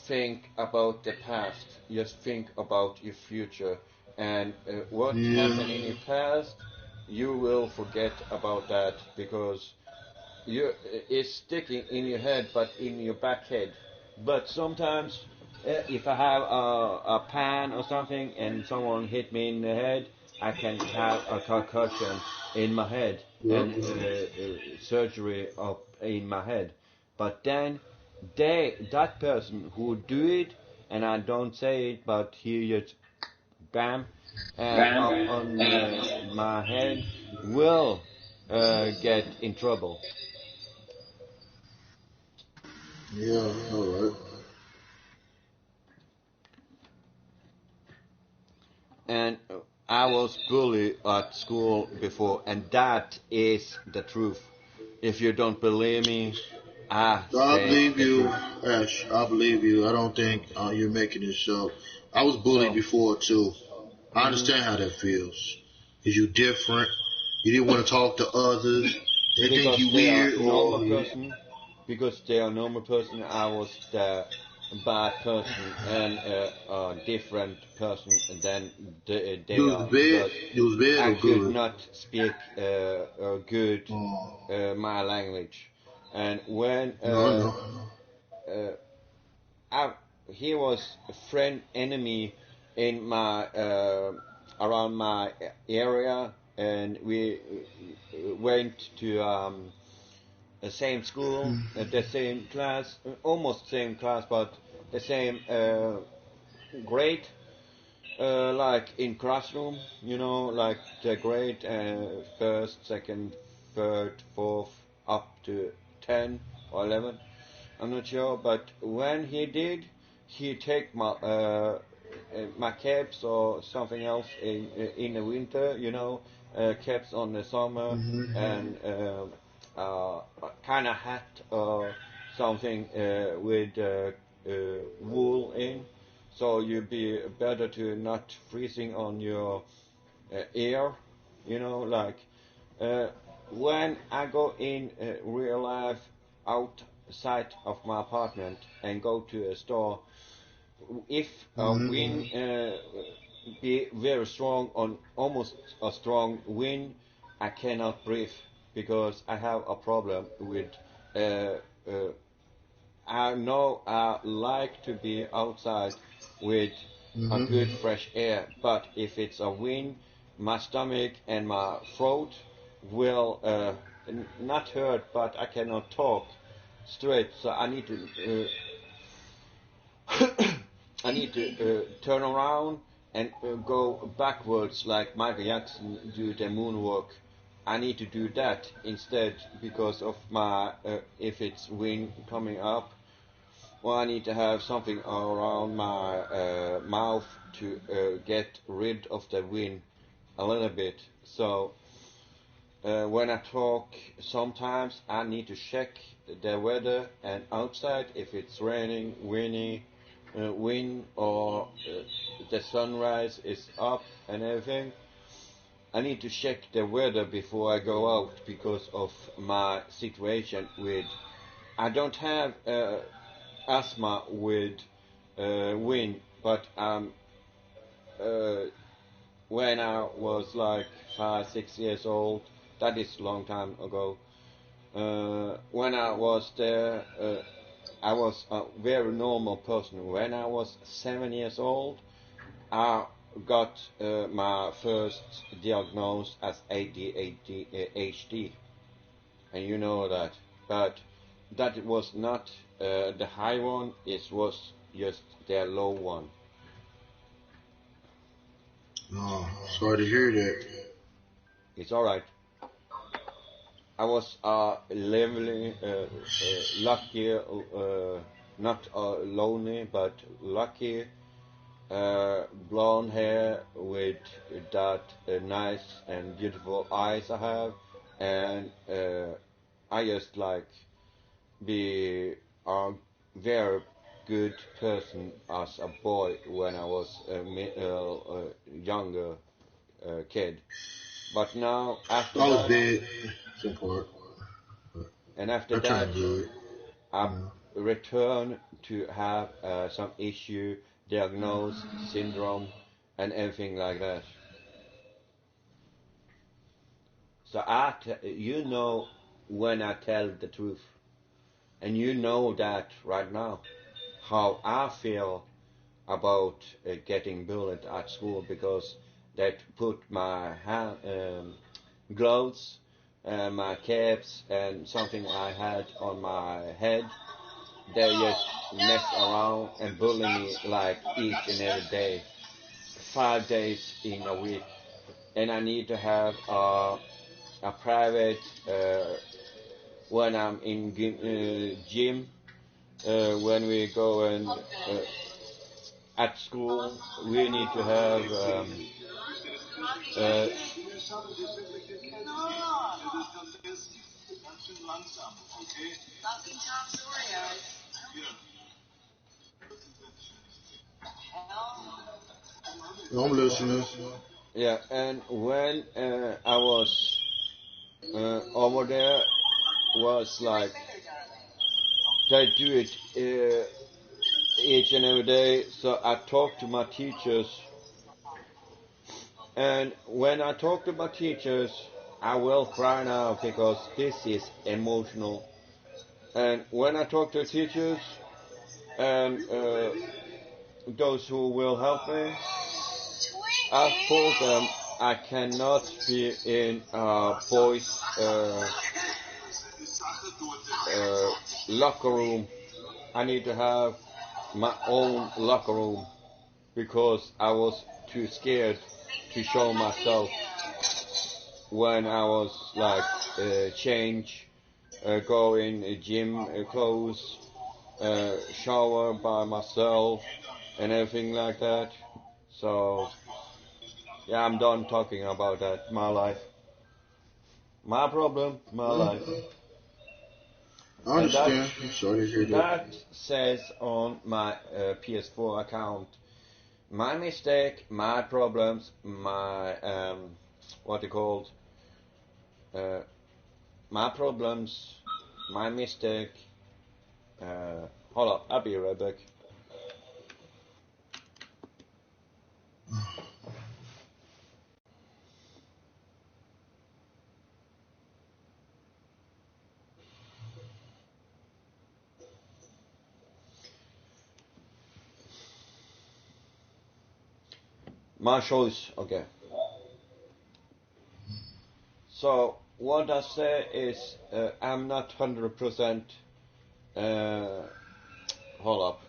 think about the past, just think about your future. And what happened in your past, you will forget about that because it's sticking in your head, but in your back head. But sometimes, if I have a pan or something and someone hit me in the head, I can have a concussion in my head and surgery up in my head. But then that person who do it, and I don't say it, but he just bam, up on my head, will get in trouble. Yeah, alright. And I was bullied at school before, and that is the truth. If you don't believe me, I believe you, Ash. I believe you. I don't think you're making this up. I was bullied before too. I understand how that feels. Cause you're different. You didn't want to talk to others. They think you weird or. because they are normal person. I was the bad person and a different person than they You was are bad. because You was bad I or could good? not speak good my language, and when No, no. uh, I, he was a friend enemy in my around my area, and we went to the same school, the same class, almost same class, but the same grade, like in classroom, like the grade first, second, third, fourth, up to 10 or 11. I'm not sure, but when he did, he take my caps or something else in the winter, caps on the summer and kind of hat or something with wool in, so you'd be better to not freezing on your ear, like uh, when I go in real life outside of my apartment and go to a store, if a wind be very strong, on almost a strong wind, I cannot breathe because I have a problem with. Uh, uh, I know I like to be outside with a good fresh air, but if it's a wind, my stomach and my throat will not hurt, but I cannot talk straight. So I need to I need to turn around and go backwards like Michael Jackson do the moonwalk. I need to do that instead because of my if it's wind coming up. Well, I need to have something around my mouth to get rid of the wind a little bit. So when I talk, sometimes I need to check the weather and outside if it's raining, windy, wind, or the sunrise is up and everything. I need to check the weather before I go out because of my situation with. I don't have asthma with wind, but uh, when I was like 5, 6 years old, that is a long time ago. When I was there, I was a very normal person. When I was 7 years old, I got my first diagnosis as ADHD, and you know that. But that was not the high one; it was just the low one. Oh, sorry to hear that. It's all right. I was leveling lucky, not lonely, but lucky. Blonde hair with that nice and beautiful eyes I have, and I just like be a very good person as a boy when I was a younger kid. But now after I was that, bad. Some part. and after I that, turned good. I return to have some issue, diagnose, syndrome, and everything like that. So you know when I tell the truth, and you know that right now, how I feel about getting bullied at school because they put my gloves, my caps, and something I had on my head. They just mess around and bully me like each and every day, 5 days in a week, and I need to have a private when I'm in gym, when we go and at school, we need to have uh, I'm listening. yeah, and when I was over there, was like they do it each and every day. So I talk to my teachers, and when I talk to my teachers, I will cry now because this is emotional. And when I talk to teachers and those who will help me, I've told them I cannot be in a boys' locker room. I need to have my own locker room because I was too scared to show myself when I was like change, go in gym clothes, shower by myself and everything like that. So yeah, I'm done talking about that. My life, my problem, my life. I understand. I'm sorry to hear that. That says on my PS4 account, my mistake, my problems, my what you called, my problems, my mistake. Hold up, I'll be right back. My choice, okay. So what I say is, I'm not 100%. Hold up.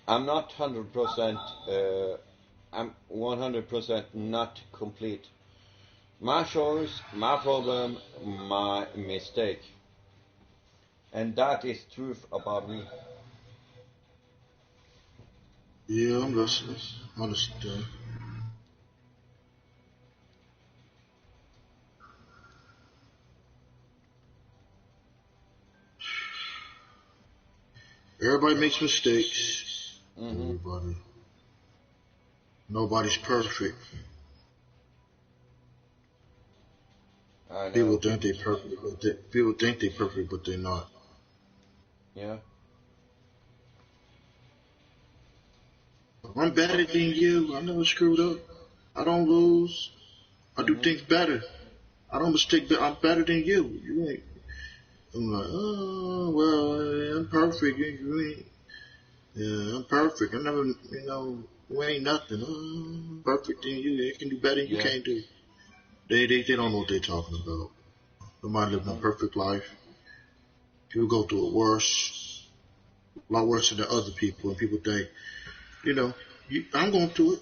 I'm not 100%. I'm 100% not complete. My choice, my problem, my mistake, and that is truth about me. Yeah, I'm listening. I understand. Everybody makes mistakes. Everybody. Nobody's perfect. I People know. think they're perfect, people think they're perfect, but they're not. Yeah. I'm better than you. I never screwed up. I don't lose. I do things better. I don't mistake. I'm better than you. You ain't. I'm like, oh well, I'm perfect. You ain't. Yeah, I'm perfect. I never, you ain't nothing. Oh, I'm perfect than you. They can do better than you Yeah. can't do. They don't know what they're talking about. Nobody living a perfect life. People go through it worse, a lot worse than other people, and people think, I'm going through it.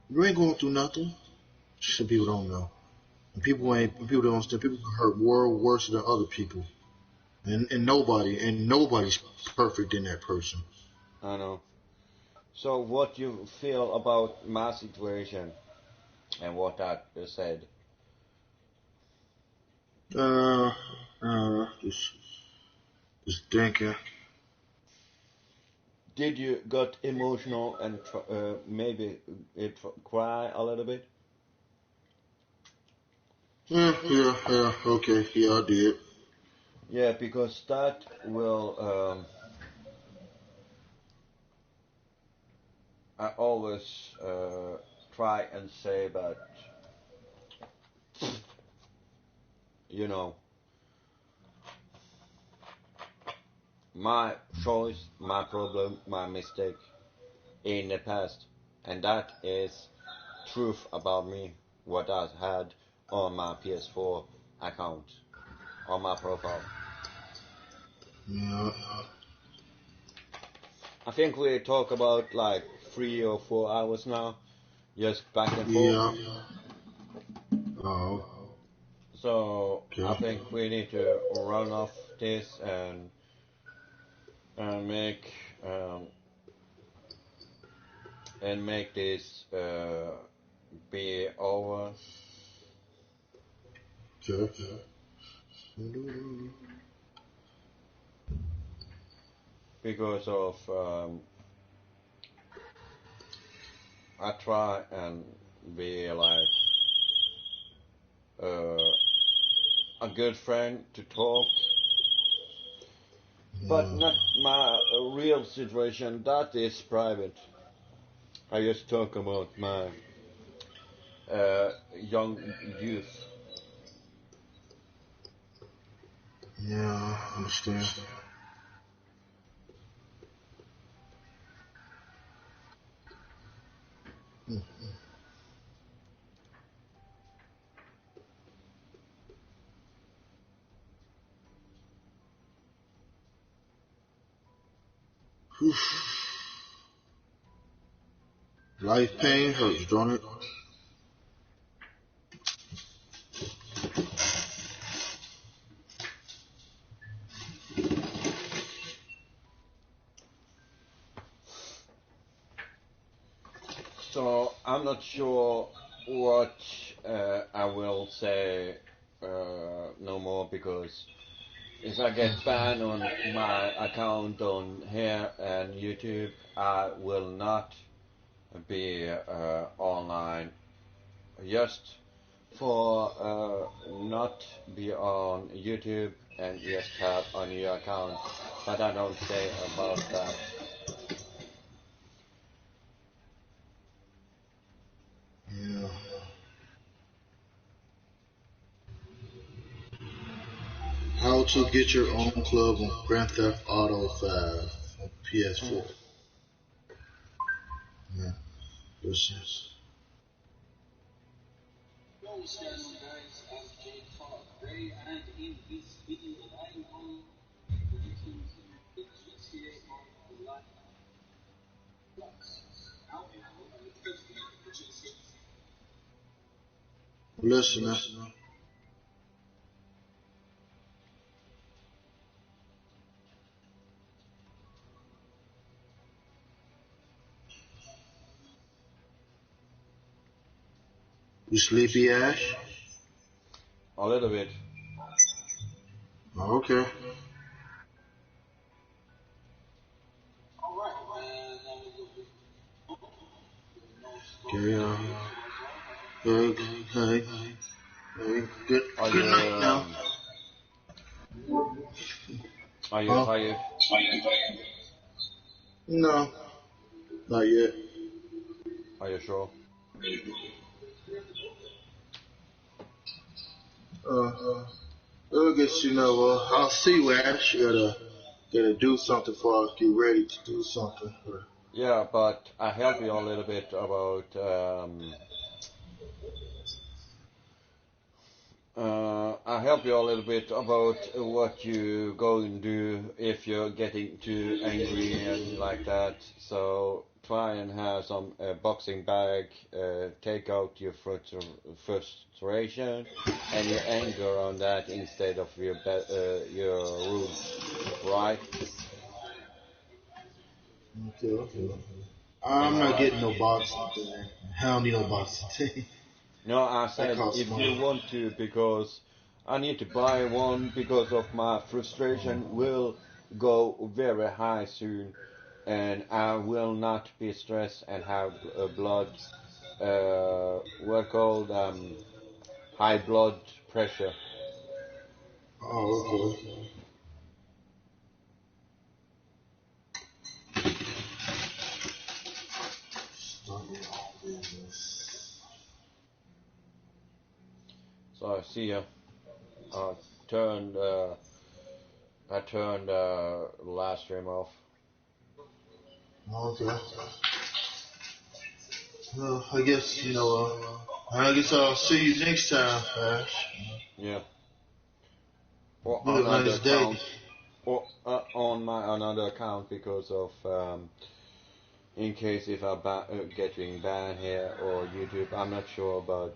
You ain't going through nothing. Some people don't know. And people don't understand. People can hurt worse than other people. And nobody's perfect in that person. I know. So what you feel about my situation and what I said? Just thinking. Did you got emotional and maybe it cry a little bit? Yeah, okay, yeah, I did. Yeah, because that will. I always try and say that, you know, my choice, my problem, my mistake in the past, and that is truth about me. What I had on my PS4 account, on my profile. Yeah, I think we talk about like 3 or 4 hours now, just back and forth. yeah. Oh, So I okay. think we need to run off this and um, make this be over Okay. because of I try and be like uh, a good friend to talk But not my real situation. That is private. I just talk about my young youth. Yeah, I understand. Life pain hurts, don't it? So I'm not sure what I will say no more, because if I get banned on my account on here and YouTube, I will not be online. Just for not be on YouTube and just have a new account, but I don't say about that. Yeah. How to get your own club on Grand Theft Auto 5 on PS4. Yeah, this is. Listener. You sleepy, Ash? A little bit. Oh, okay. Carry on. Hey, hey, hey. Good night now. Are you Huh? tired? No, not yet. Are you sure? I guess I'll see you, Ash. Gotta do something before I get ready to do something. Yeah, but I help you a little bit about I help you a little bit about what you go and do if you're getting too angry and like that. So try and have some boxing bag, take out your frustration and your anger on that instead of your rules, right? Okay. I'm All not right. getting no boxing thing. I don't need no boxing thing. No, I That said costs if you money. want to, because I need to buy one because of my frustration will go very high soon, and I will not be stressed and have blood, what called high blood pressure. Oh, okay. So I see you. I turned last stream off. Okay. Well, I guess I'll see you next time, Ash. Yeah. Or You have a another nice day. account. Or on my another account because of in case if I getting banned here or YouTube. I'm not sure, but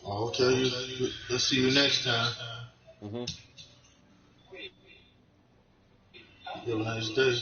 I'll tell you. Let's see you next time. mhm. You have a nice day.